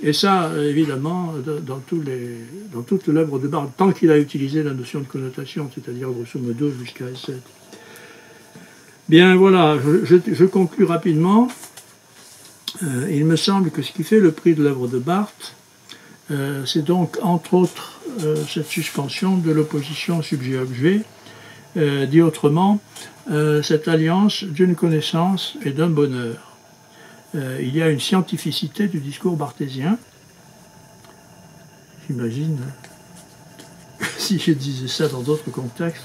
Et ça, évidemment, dans toute l'œuvre de Barthes, tant qu'il a utilisé la notion de connotation, c'est-à-dire grosso modo jusqu'à S7. Bien voilà, je conclus rapidement. Il me semble que ce qui fait le prix de l'œuvre de Barthes, c'est donc entre autres cette suspension de l'opposition sujet-objet, dit autrement, cette alliance d'une connaissance et d'un bonheur. Il y a une scientificité du discours barthésien. J'imagine, si je disais ça dans d'autres contextes,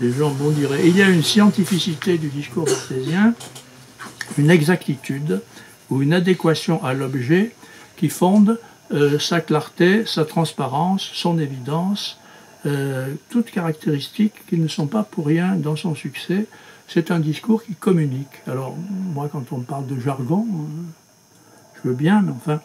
les gens bondiraient. Il y a une scientificité du discours barthésien, une exactitude ou une adéquation à l'objet qui fonde sa clarté, sa transparence, son évidence, toutes caractéristiques qui ne sont pas pour rien dans son succès. C'est un discours qui communique. Alors, moi, quand on me parle de jargon, je veux bien, mais enfin...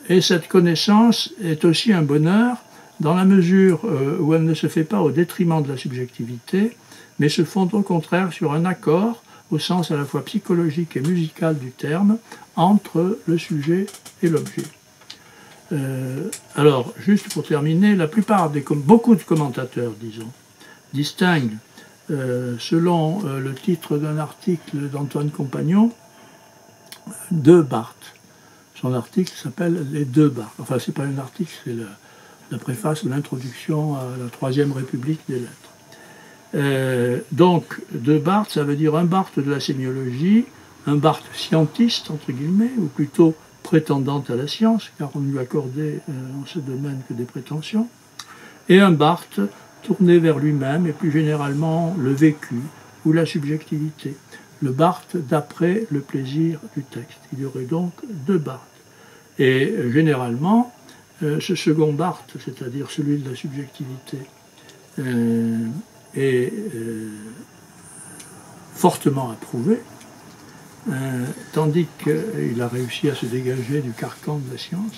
et cette connaissance est aussi un bonheur dans la mesure où elle ne se fait pas au détriment de la subjectivité, mais se fonde au contraire sur un accord, au sens à la fois psychologique et musical du terme, entre le sujet et l'objet. Alors, juste pour terminer, beaucoup de commentateurs, disons, distinguent selon le titre d'un article d'Antoine Compagnon, de Barthes. Son article s'appelle « Les deux Barthes ». Enfin, ce n'est pas un article, c'est la préface ou l'introduction à la Troisième République des Lettres. Donc, de Barthes, ça veut dire un Barthes de la sémiologie, un Barthes scientiste, entre guillemets, ou plutôt prétendant à la science, car on ne lui accordait en ce domaine que des prétentions, et un Barthes tourné vers lui-même et plus généralement le vécu ou la subjectivité. Le Barthes d'après le plaisir du texte. Il y aurait donc deux Barthes. Et généralement, ce second Barthes, c'est-à-dire celui de la subjectivité, est fortement approuvé, tandis qu'il a réussi à se dégager du carcan de la science,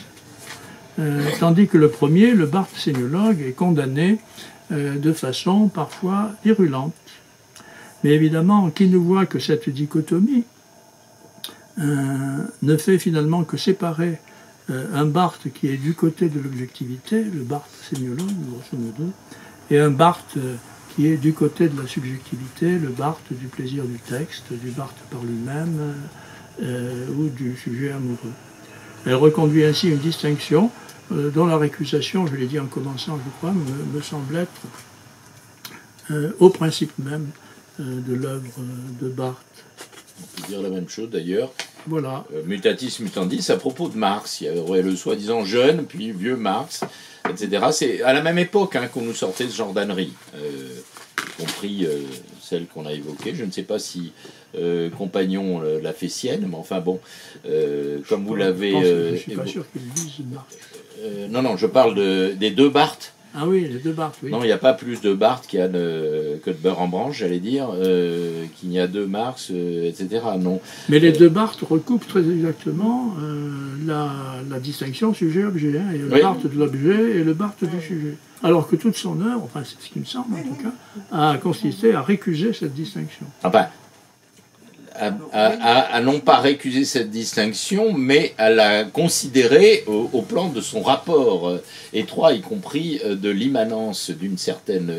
tandis que le premier, le Barthes sémiologue, est condamné de façon parfois virulente. Mais évidemment, qui ne voit que cette dichotomie ne fait finalement que séparer un Barthes qui est du côté de l'objectivité, le Barthes sémiologue, grosso modo, et un Barthes qui est du côté de la subjectivité, le Barthes du plaisir du texte, du Barthes par lui-même, ou du sujet amoureux. Elle reconduit ainsi une distinction dont la récusation, je l'ai dit en commençant, je crois, me semble être au principe même de l'œuvre de Barthes. On peut dire la même chose d'ailleurs. Voilà. Mutatis mutandis à propos de Marx. Il y aurait le soi-disant jeune, puis vieux Marx, etc. C'est à la même époque qu'on nous sortait ce genre d'ânerie, y compris celle qu'on a évoquée. Je ne sais pas si Compagnon l'a fait sienne, mais enfin bon, comme vous l'avez... je ne suis pas sûr qu'il dise Marx. Non, je parle des deux Barthes. Ah oui, les deux Barthes, oui. Non, il n'y a pas plus de Barthes que de beurre en branche, j'allais dire, qu'il n'y a deux Marx, etc. Non. Mais les deux Barthes recoupent très exactement la distinction sujet-objet. Il y a le Barthes de l'objet et le Barthes du sujet. Alors que toute son œuvre, enfin c'est ce qui me semble en tout cas, a consisté à récuser cette distinction. Enfin, à non pas récuser cette distinction, mais à la considérer au plan de son rapport étroit, y compris de l'immanence d'une certaine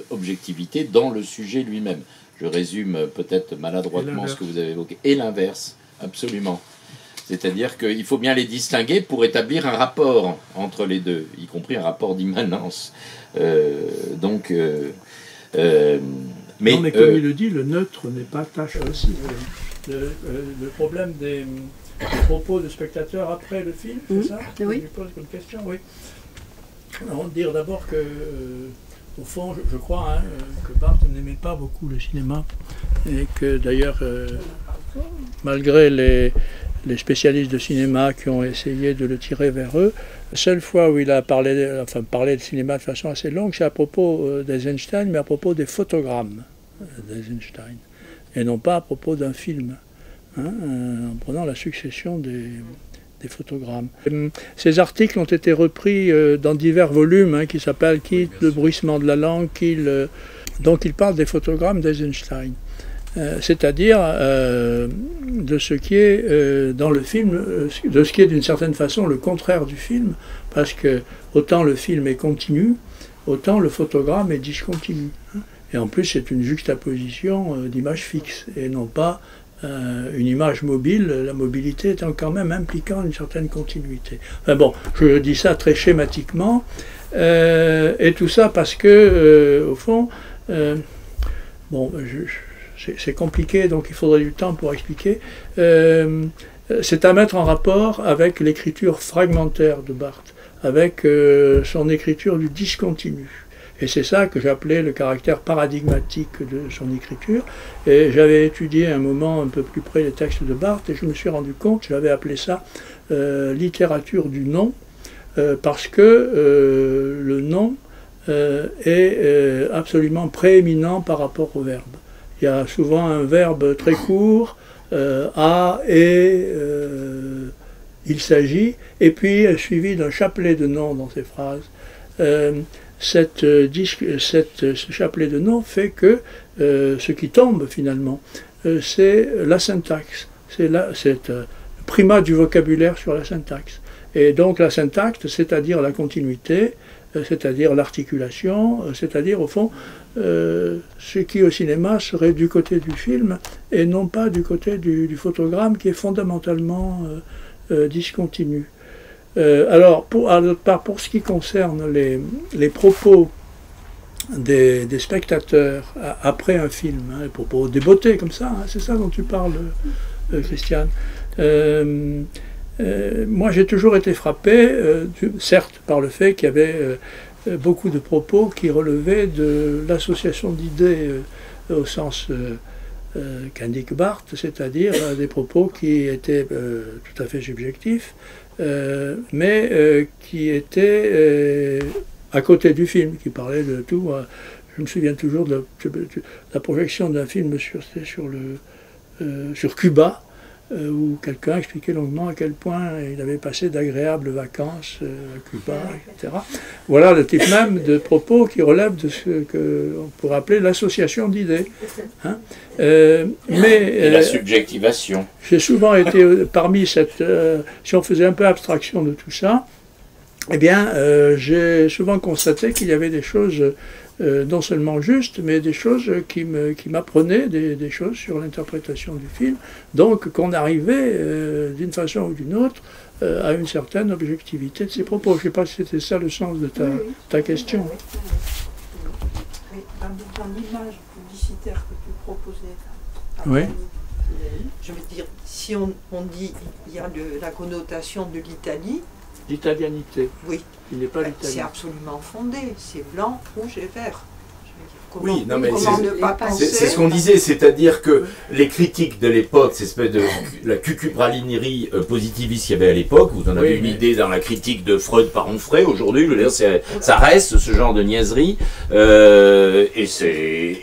objectivité dans le sujet lui-même. Je résume peut-être maladroitement ce que vous avez évoqué. Et l'inverse, absolument. C'est-à-dire qu'il faut bien les distinguer pour établir un rapport entre les deux, y compris un rapport d'immanence. Mais comme il le dit, le neutre n'est pas tâche aussi. Le problème des propos de spectateurs après le film, c'est ça? Oui. Je pose une question, oui. Alors, dire d'abord que, au fond, je crois que Barthes n'aimait pas beaucoup le cinéma, et que d'ailleurs, malgré les spécialistes de cinéma qui ont essayé de le tirer vers eux, la seule fois où il a parlé de cinéma de façon assez longue, c'est à propos d'Eisenstein, mais à propos des photogrammes d'Eisenstein, et non pas à propos d'un film, en prenant la succession des photogrammes. Ces articles ont été repris dans divers volumes qui s'appellent Kiel, le bruissement de la langue, donc il parle des photogrammes d'Eisenstein. C'est-à-dire de ce qui est dans le film, de ce qui est d'une certaine façon le contraire du film, parce que autant le film est continu, autant le photogramme est discontinu. Et en plus c'est une juxtaposition d'images fixes, et non pas une image mobile, la mobilité étant quand même impliquant une certaine continuité. Enfin bon, je dis ça très schématiquement, et tout ça parce que, au fond, c'est compliqué, donc il faudrait du temps pour expliquer. C'est à mettre en rapport avec l'écriture fragmentaire de Barthes, avec son écriture du discontinu. Et c'est ça que j'appelais le caractère paradigmatique de son écriture. Et j'avais étudié un moment un peu plus près les textes de Barthes, et je me suis rendu compte, j'avais appelé ça littérature du nom, parce que le nom est absolument prééminent par rapport au verbe. Il y a souvent un verbe très court, a, et, il s'agit, et puis suivi d'un chapelet de noms dans ces phrases. Ce chapelet de noms fait que ce qui tombe finalement, c'est la syntaxe, c'est le primat du vocabulaire sur la syntaxe. Et donc la syntaxe, c'est-à-dire la continuité, c'est-à-dire l'articulation, c'est-à-dire au fond ce qui au cinéma serait du côté du film et non pas du côté du photogramme qui est fondamentalement discontinu. Alors, pour ce qui concerne les propos des spectateurs après un film, les propos débeautés comme ça, c'est ça dont tu parles, Christiane. Moi, j'ai toujours été frappé, certes, par le fait qu'il y avait beaucoup de propos qui relevaient de l'association d'idées au sens qu'indique Barthes, c'est-à-dire des propos qui étaient tout à fait subjectifs, mais qui étaient à côté du film, qui parlait de tout. Je me souviens toujours de la projection d'un film sur Cuba, où quelqu'un expliquait longuement à quel point il avait passé d'agréables vacances à Cuba, etc. Voilà le type même de propos qui relève de ce qu'on pourrait appeler l'association d'idées. Et la subjectivation. J'ai souvent été parmi si on faisait un peu abstraction de tout ça, eh bien, j'ai souvent constaté qu'il y avait des choses non seulement justes, mais des choses qui m'apprenaient des choses sur l'interprétation du film, donc qu'on arrivait d'une façon ou d'une autre à une certaine objectivité de ses propos. Je ne sais pas si c'était ça le sens de ta question. Oui, dans l'image publicitaire que tu proposais, oui. Je veux dire, si on dit il y a la connotation de l'Italie, l'italianité. Oui. Il n'est pas l'italien. C'est absolument fondé. C'est blanc, rouge et vert. Oui, non, mais c'est ce qu'on disait, c'est-à-dire que les critiques de l'époque, cette espèce de la cucubralinerie positiviste qu'il y avait à l'époque, vous en avez une idée dans la critique de Freud par Onfray, aujourd'hui, je veux dire, ça reste ce genre de niaiserie, et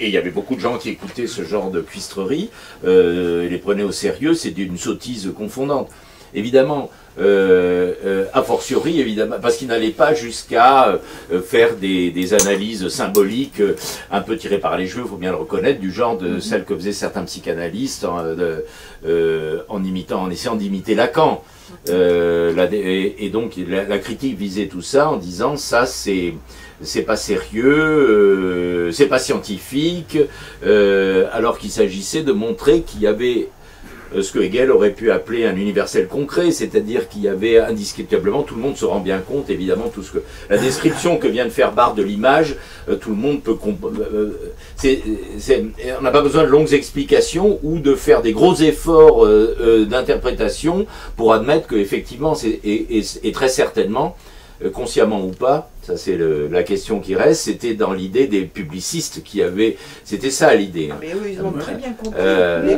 il y avait beaucoup de gens qui écoutaient ce genre de cuistrerie, les prenaient au sérieux, c'est d'une sottise confondante. évidemment, a fortiori, évidemment, parce qu'il n'allait pas jusqu'à faire des analyses symboliques un peu tirées par les cheveux, il faut bien le reconnaître, du genre de celles que faisaient certains psychanalystes en essayant d'imiter Lacan. Et donc la critique visait tout ça en disant ça c'est pas sérieux, c'est pas scientifique, alors qu'il s'agissait de montrer qu'il y avait ce que Hegel aurait pu appeler un universel concret, c'est-à-dire qu'il y avait indiscutablement, tout le monde se rend bien compte, évidemment, tout ce que la description que vient de faire Barthes de l'image, tout le monde peut on n'a pas besoin de longues explications ou de faire des gros efforts d'interprétation pour admettre que effectivement, et très certainement, consciemment ou pas, ça c'est la question qui reste, c'était dans l'idée des publicistes qui avaient, c'était ça l'idée. Mais eux, ils ont très bien compris des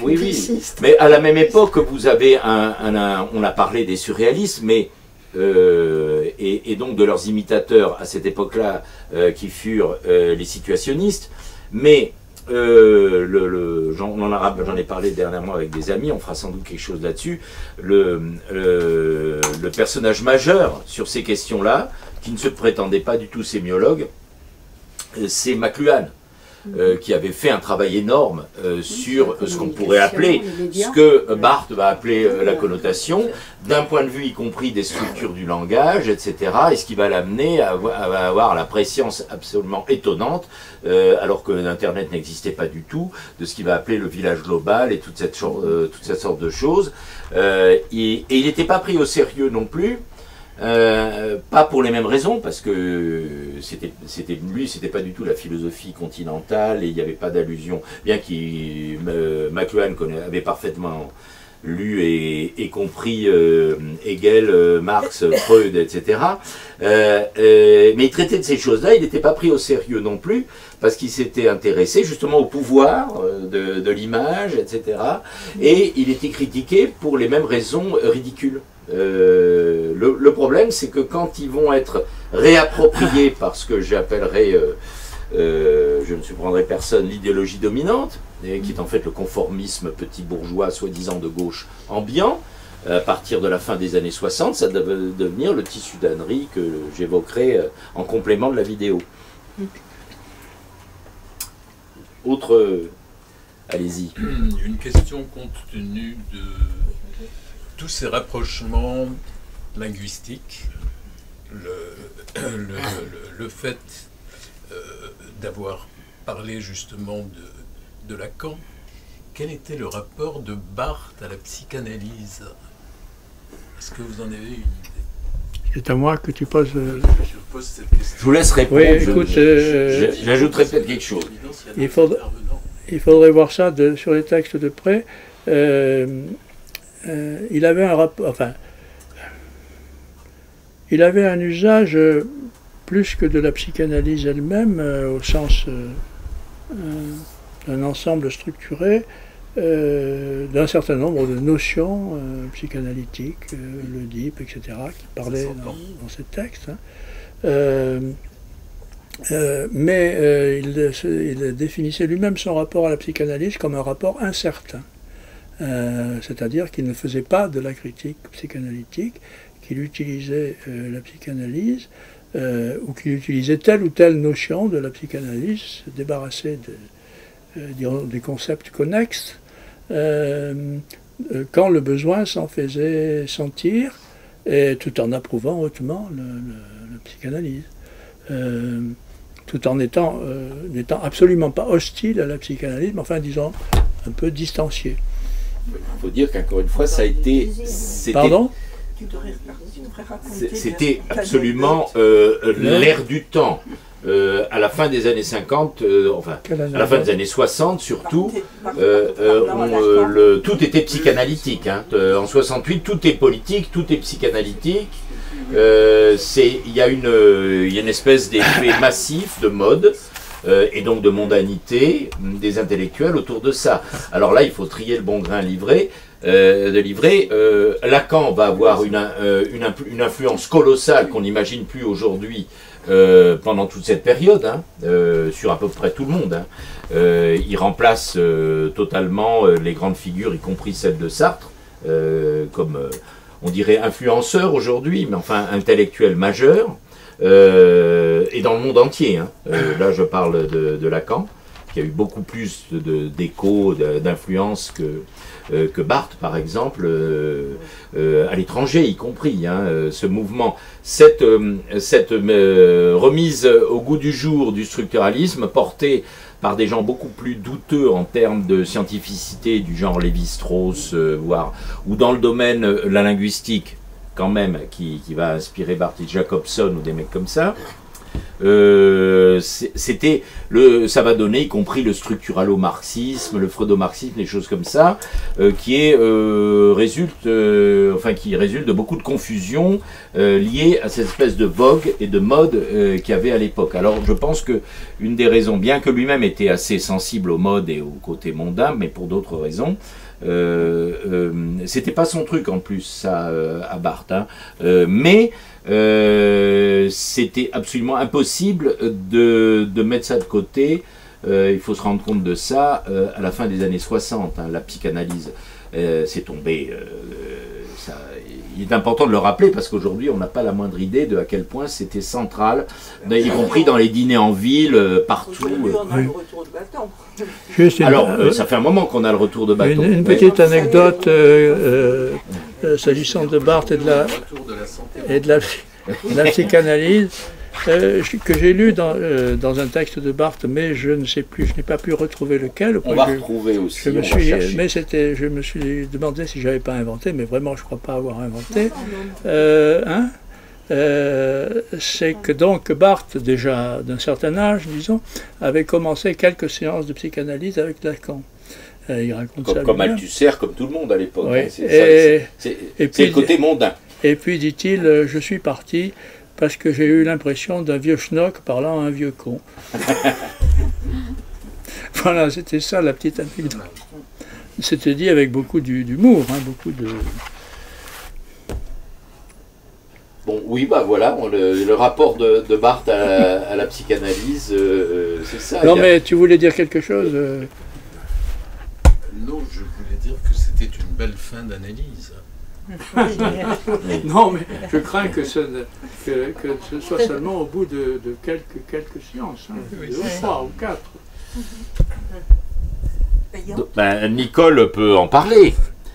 Oui, publicistes. mais à la même époque, vous avez on a parlé des surréalistes, mais et donc de leurs imitateurs à cette époque-là, qui furent les situationnistes, mais j'en ai parlé dernièrement avec des amis, on fera sans doute quelque chose là-dessus. Le personnage majeur sur ces questions-là, qui ne se prétendait pas du tout sémiologue, c'est McLuhan, qui avait fait un travail énorme sur ce qu'on pourrait appeler, ce que Barthes va appeler la connotation, d'un point de vue y compris des structures du langage, etc., et ce qui va l'amener à avoir la préscience absolument étonnante, alors que l'Internet n'existait pas du tout, de ce qu'il va appeler le village global et toute cette sorte de choses. Et il n'était pas pris au sérieux non plus, pas pour les mêmes raisons, parce que c'était pas du tout la philosophie continentale et il n'y avait pas d'allusion, bien que McLuhan avait parfaitement lu et compris Hegel, Marx, Freud, etc. Mais il traitait de ces choses-là, il n'était pas pris au sérieux non plus, parce qu'il s'était intéressé justement au pouvoir de l'image, etc. Et il était critiqué pour les mêmes raisons ridicules. Le problème, c'est que quand ils vont être réappropriés par ce que j'appellerais, je ne surprendrai personne, l'idéologie dominante, qui est en fait le conformisme petit bourgeois soi-disant de gauche ambiant, à partir de la fin des années 60, ça devait devenir le tissu d'ânerie que j'évoquerai en complément de la vidéo. Autre... allez-y. Une question compte tenu de tous ces rapprochements linguistiques, le fait d'avoir parlé justement de Lacan, quel était le rapport de Barthes à la psychanalyse? Est-ce que vous en avez une idée? C'est à moi que tu poses... Je pose cette question. Je vous laisse répondre. Oui, écoute, j'ajouterai peut-être quelque chose. Il faudrait voir ça sur les textes de près. Il avait un rapport... Enfin, il avait un usage plus que de la psychanalyse elle-même, au sens d'un ensemble structuré, d'un certain nombre de notions psychanalytiques, l'Oedipe, etc., qui parlaient dans ces textes. Mais il définissait lui-même son rapport à la psychanalyse comme un rapport incertain. C'est-à-dire qu'il ne faisait pas de la critique psychanalytique, qu'il utilisait la psychanalyse, ou qu'il utilisait telle ou telle notion de la psychanalyse, se débarrasser des concepts connexes, quand le besoin s'en faisait sentir, et tout en approuvant hautement la psychanalyse, tout en n'étant absolument pas hostile à la psychanalyse, mais enfin, disons, un peu distancié. Il faut dire qu'encore une fois, ça a été... Pardon ? C'était absolument l'ère du temps. À la fin des années 50, enfin, à la fin des années 60 surtout, tout était psychanalytique. Hein. En 68, tout est politique, tout est psychanalytique. Il y a une espèce d'effet massif de mode. Et donc de mondanité des intellectuels autour de ça. Alors là, il faut trier le bon grain de livrer. Lacan va avoir une influence colossale qu'on n'imagine plus aujourd'hui pendant toute cette période, hein, sur à peu près tout le monde. Hein. Il remplace totalement les grandes figures, y compris celle de Sartre, comme on dirait influenceur aujourd'hui, mais enfin intellectuel majeur, et dans le monde entier. Hein. Là, je parle de Lacan, qui a eu beaucoup plus d'écho, d'influence que Barthes, par exemple, à l'étranger, y compris. Hein, ce mouvement, cette remise au goût du jour du structuralisme portée par des gens beaucoup plus douteux en termes de scientificité, du genre Lévi-Strauss, voire, ou dans le domaine la linguistique, quand même, qui va inspirer Barthes Jacobson ou des mecs comme ça. Ça va donner, y compris le structuralo-marxisme, le freudo-marxisme, des choses comme ça, qui résulte de beaucoup de confusion liée à cette espèce de vogue et de mode qu'il y avait à l'époque. Alors je pense que une des raisons, bien que lui-même était assez sensible aux modes et au côté mondain, mais pour d'autres raisons, c'était pas son truc en plus, ça, à Barthes, hein. Mais c'était absolument impossible de mettre ça de côté. Il faut se rendre compte de ça à la fin des années 60. Hein, la psychanalyse s'est tombée. Il est important de le rappeler parce qu'aujourd'hui on n'a pas la moindre idée de à quel point c'était central, y compris dans les dîners en ville, partout. On a le retour de bâton. Alors, ça fait un moment qu'on a le retour de bâton. Une petite anecdote s'agissant de Barthes et de la psychanalyse, que j'ai lu dans un texte de Barthes, mais je ne sais plus, je n'ai pas pu retrouver lequel. On va retrouver aussi, je me suis demandé si je n'avais pas inventé, mais vraiment je ne crois pas avoir inventé. C'est que donc Barthes, déjà d'un certain âge, disons, avait commencé quelques séances de psychanalyse avec Lacan. Il raconte comme Althusser, comme tout le monde à l'époque. Oui. Hein, c'est le côté mondain. Et puis dit-il, je suis parti parce que j'ai eu l'impression d'un vieux schnock parlant à un vieux con. Voilà, c'était ça la petite anecdote. C'était dit avec beaucoup d'humour, hein, beaucoup de... Bon, oui, bah voilà, le rapport de Barthes à la psychanalyse, c'est ça. Non, mais tu voulais dire quelque chose Non, je voulais dire que c'était une belle fin d'analyse. Non, mais je crains que ce soit seulement au bout de quelques séances, hein, oui, 2 ou 3 ou 4. Ben, Nicole peut en parler,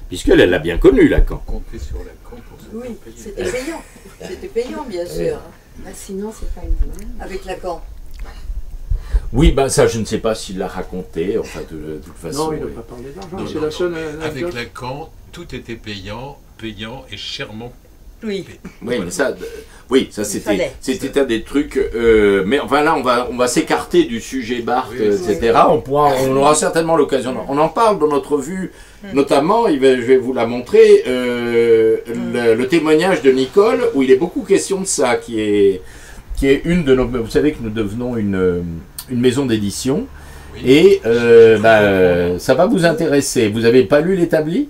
puisqu'elle l'a bien connu, Lacan. Compter sur Lacan pour se Oui, c'était payant. C'était payant, bien sûr. Bah, sinon, c'est pas une... Avec Lacan. Oui, ben ça, je ne sais pas s'il l'a raconté, enfin, de toute façon. Non, il n'a pas parlé d'argent, c'est la seule Avec anecdote. Lacan, tout était payant et chèrement. Oui. Oui, mais ça, c'était un des trucs. Mais enfin là, on va s'écarter du sujet Barthes, Oui, etc. On aura certainement l'occasion. On en parle dans notre revue, notamment. Je vais vous la montrer. Le témoignage de Nicole, où il est beaucoup question de ça, qui est une de nos. Vous savez que nous devenons une maison d'édition, oui. Et ça va vous intéresser. Vous n'avez pas lu l'établi?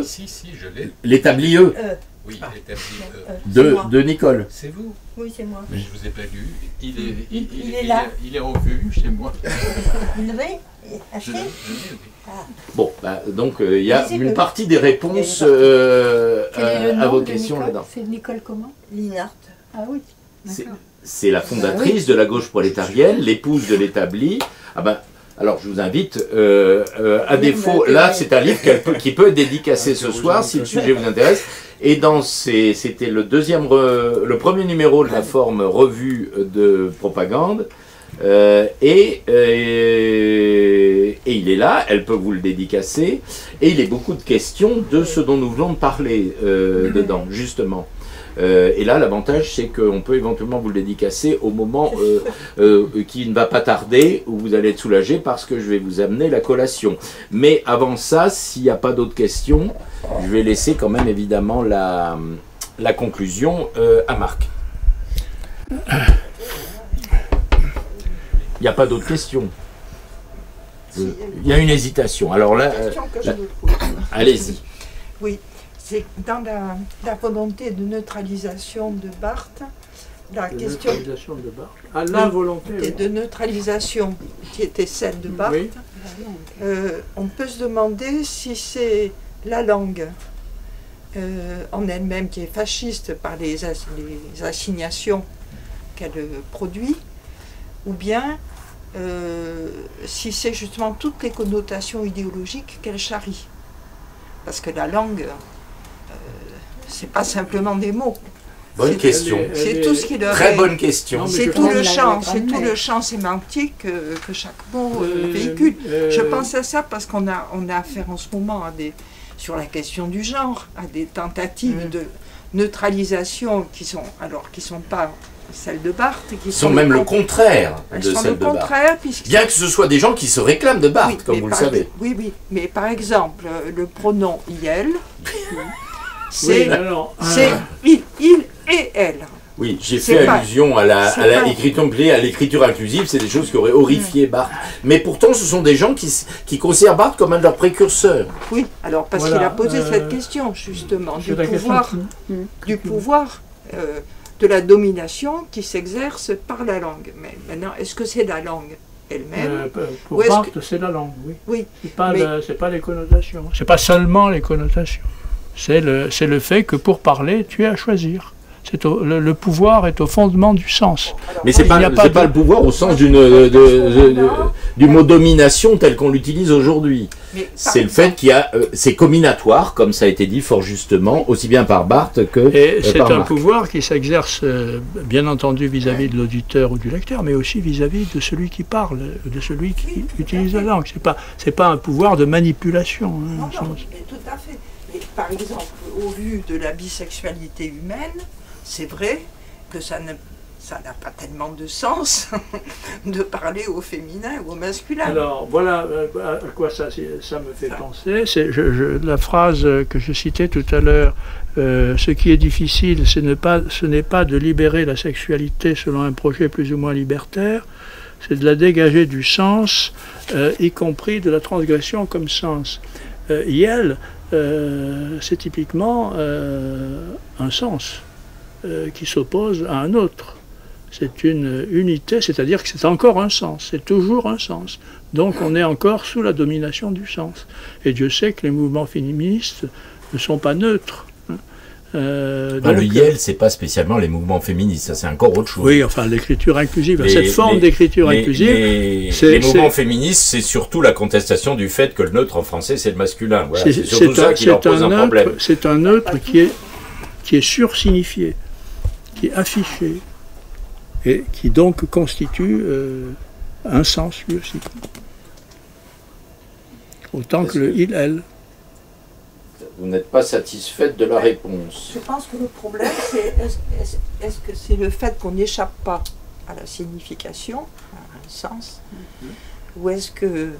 Si, je l'ai. L'établi Oui, l'établi de Nicole. C'est vous? Oui, c'est moi. Mais je vous ai pas lu. Il est là. Il est en vue chez moi. Vous l'avez acheté? Bon, donc il y a une partie des réponses à vos questions là-dedans. C'est Nicole comment? Linhart. Ah oui. C'est la fondatrice de la gauche prolétarienne, l'épouse de l'établi. Ah ben, alors je vous invite, à défaut, là c'est un livre qui peut être dédicacé ce soir si le sujet vous intéresse. Et c'était le premier numéro de la forme revue de propagande. Et il est là, elle peut vous le dédicacer. Et il est beaucoup de questions de ce dont nous venons de parler dedans, justement. Et là, l'avantage, c'est qu'on peut éventuellement vous le dédicacer au moment qui ne va pas tarder, où vous allez être soulagé parce que je vais vous amener la collation. Mais avant ça, s'il n'y a pas d'autres questions, je vais laisser quand même évidemment la conclusion à Marc. Il n'y a pas d'autres questions. Il y a une hésitation. Alors là, allez-y. Oui. C'est dans la volonté de neutralisation de Barthes, la question neutralisation de Barthes. À la volonté de neutralisation qui était celle de Barthes, oui. On peut se demander si c'est la langue en elle-même qui est fasciste par les assignations qu'elle produit, ou bien si c'est justement toutes les connotations idéologiques qu'elle charrie. Parce que la langue, c'est pas simplement des mots. Bonne question. C'est tout ce qui leur Très bonne question. C'est tout le champ sémantique que chaque mot véhicule. Je pense à ça parce qu'on a affaire en ce moment sur la question du genre, à des tentatives de neutralisation qui sont pas celles de Barthes, qui sont même le contraire de celles de Barthes. Bien que ce soit des gens qui se réclament de Barthes, comme vous le savez. Oui, oui, mais par exemple, le pronom « il », c'est il et elle. Oui, j'ai fait allusion à l'écriture inclusive, c'est des choses qui auraient horrifié Barthes. Mais pourtant, ce sont des gens qui considèrent Barthes comme un de leurs précurseurs. Oui, alors parce qu'il a posé cette question, justement, du pouvoir de la domination qui s'exerce par la langue. Mais maintenant, est-ce que c'est la langue elle-même Pour Barthes, c'est la langue, oui. Oui. C'est pas les connotations. C'est pas seulement les connotations. C'est le fait que pour parler, tu as à choisir. Le pouvoir est au fondement du sens. Mais c'est pas le pouvoir au sens du mot domination tel qu'on l'utilise aujourd'hui. C'est le fait qu'il y a... c'est combinatoire, comme ça a été dit fort justement, aussi bien par Barthes que et c'est un pouvoir qui s'exerce, bien entendu, vis-à-vis de l'auditeur ou du lecteur, mais aussi vis-à-vis de celui qui parle, de celui qui utilise la langue. C'est pas un pouvoir de manipulation. Non, mais tout à fait. Et par exemple, au vu de la bisexualité humaine, c'est vrai que ça n'a pas tellement de sens de parler au féminin ou au masculin. Alors voilà à quoi ça me fait penser. C'est la phrase que je citais tout à l'heure, ce qui est difficile, ce n'est pas de libérer la sexualité selon un projet plus ou moins libertaire, c'est de la dégager du sens, y compris de la transgression comme sens. Yel, c'est typiquement un sens qui s'oppose à un autre. C'est une unité, c'est-à-dire que c'est encore un sens, c'est toujours un sens. Donc on est encore sous la domination du sens. Et Dieu sait que les mouvements féministes ne sont pas neutres. Le Yel, c'est pas spécialement les mouvements féministes, ça c'est encore autre chose. Oui, enfin l'écriture inclusive, cette forme d'écriture inclusive. Les mouvements féministes, c'est surtout la contestation du fait que le neutre en français c'est le masculin. Voilà, c'est surtout ça qui leur pose un problème. C'est un neutre qui est sursignifié, qui est affiché, et qui donc constitue un sens lui aussi. Autant que le il, elle. Vous n'êtes pas satisfaite de la réponse. Je pense que le problème, c'est est-ce que c'est le fait qu'on n'échappe pas à la signification, à un sens, ou est-ce que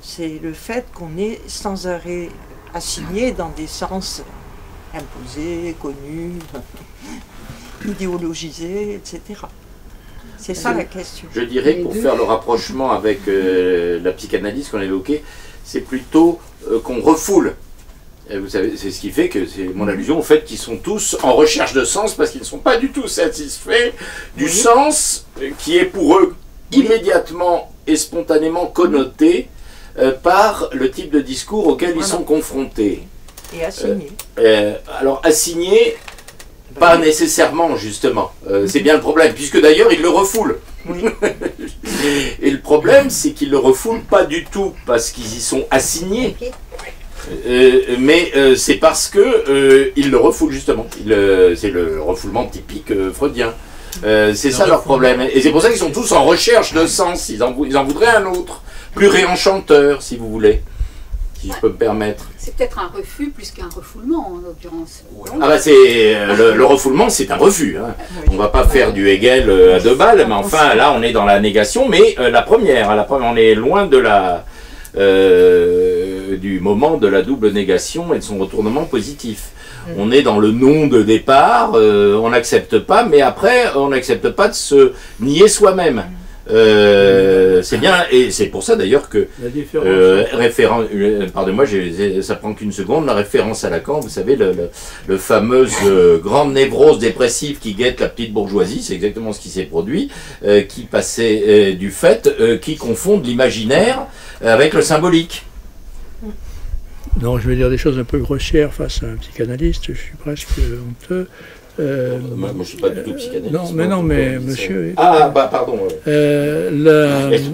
c'est le fait qu'on est sans arrêt assigné dans des sens imposés, connus, idéologisés, etc. C'est ça la question. Je dirais, pour faire le rapprochement avec la psychanalyse qu'on a évoquée, c'est plutôt qu'on refoule. Vous savez, c'est ce qui fait que c'est mon allusion au fait qu'ils sont tous en recherche de sens parce qu'ils ne sont pas du tout satisfaits du sens qui est pour eux immédiatement et spontanément connoté par le type de discours auquel ils sont confrontés. Et assigné. Alors assigné, pas nécessairement justement. C'est bien le problème, puisque d'ailleurs ils le refoulent. Oui. Et le problème, c'est qu'ils le refoulent pas du tout parce qu'ils y sont assignés. Mais c'est parce que ils le refoulent justement. C'est le refoulement typique freudien. C'est ça leur problème. Et c'est pour ça qu'ils sont tous en recherche de sens. Ils en voudraient un autre, plus réenchanteur, si vous voulez, si je peux me permettre. C'est peut-être un refus plus qu'un refoulement, en l'occurrence. Ah bah c'est le refoulement, c'est un refus. Hein. Oui. On va pas faire du Hegel à deux balles, mais enfin là on est dans la négation. Mais la première, on est loin de du moment de la double négation et de son retournement positif. On est dans le non de départ, on n'accepte pas, mais après on n'accepte pas de se nier soi-même. C'est bien, et c'est pour ça d'ailleurs que pardonnez-moi, ça prend qu'une seconde, la référence à Lacan, vous savez, le fameuse grande névrose dépressive qui guette la petite bourgeoisie, c'est exactement ce qui s'est produit, qui passait du fait qui confondent l'imaginaire avec le symbolique. Non, je vais dire des choses un peu grossières face à un psychanalyste, je suis presque honteux. Moi, je ne suis pas du tout psychanalyste. Non, mais monsieur... Ah, bah pardon.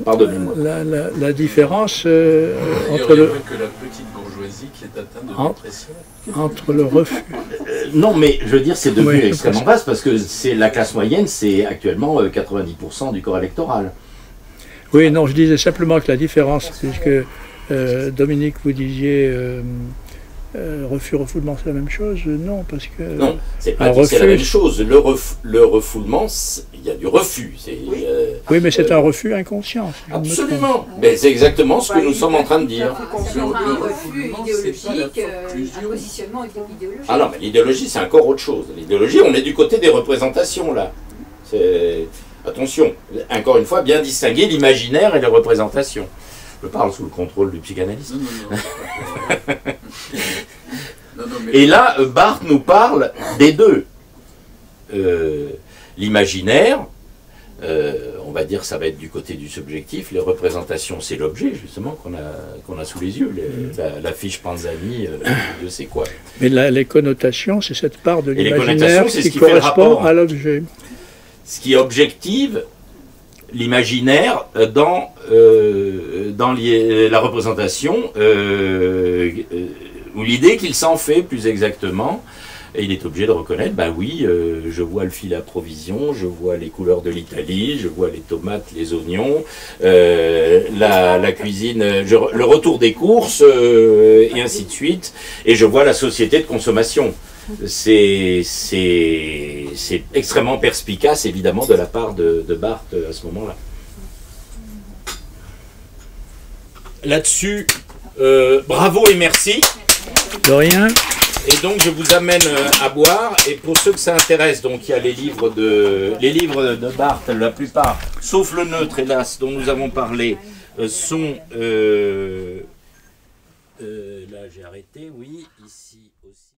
Pardonnez-moi. La différence entre le... que la petite bourgeoisie qui est atteinte de dépression. Entre le refus... non, mais je veux dire, c'est devenu extrêmement vaste, parce que la classe moyenne, c'est actuellement 90% du corps électoral. Oui, non, je disais simplement que la différence, puisque Dominique, vous disiez... refoulement, c'est la même chose? Non, parce que... Non, c'est pas dit que c'est la même chose. Le refoulement, il y a du refus. Oui, mais c'est un refus inconscient. Absolument. Mais c'est exactement ce que nous sommes en train de dire. Un refus idéologique, un positionnement idéologique. Ah non, mais l'idéologie, c'est encore autre chose. L'idéologie, on est du côté des représentations, là. Attention, encore une fois, bien distinguer l'imaginaire et les représentations. Je parle sous le contrôle du psychanalyste. Et là, Barthes nous parle des deux. L'imaginaire, on va dire ça va être du côté du subjectif, les représentations c'est l'objet justement qu'on a sous les yeux, la fiche Panzani, je sais quoi. Mais les connotations, c'est cette part de l'imaginaire qui correspond à l'objet. Ce qui objective l'imaginaire dans la représentation, ou l'idée qu'il s'en fait plus exactement, et il est obligé de reconnaître, bah oui, je vois le fil à provision, je vois les couleurs de l'Italie, je vois les tomates, les oignons, la cuisine, le retour des courses, et ainsi de suite, et je vois la société de consommation. C'est extrêmement perspicace, évidemment, de la part de Barthes à ce moment-là. Là-dessus, bravo et merci. De rien. Et donc, je vous amène à boire. Et pour ceux que ça intéresse, donc il y a les livres de Barthes, la plupart, sauf le neutre, hélas, dont nous avons parlé, sont... là, j'ai arrêté, oui, ici aussi.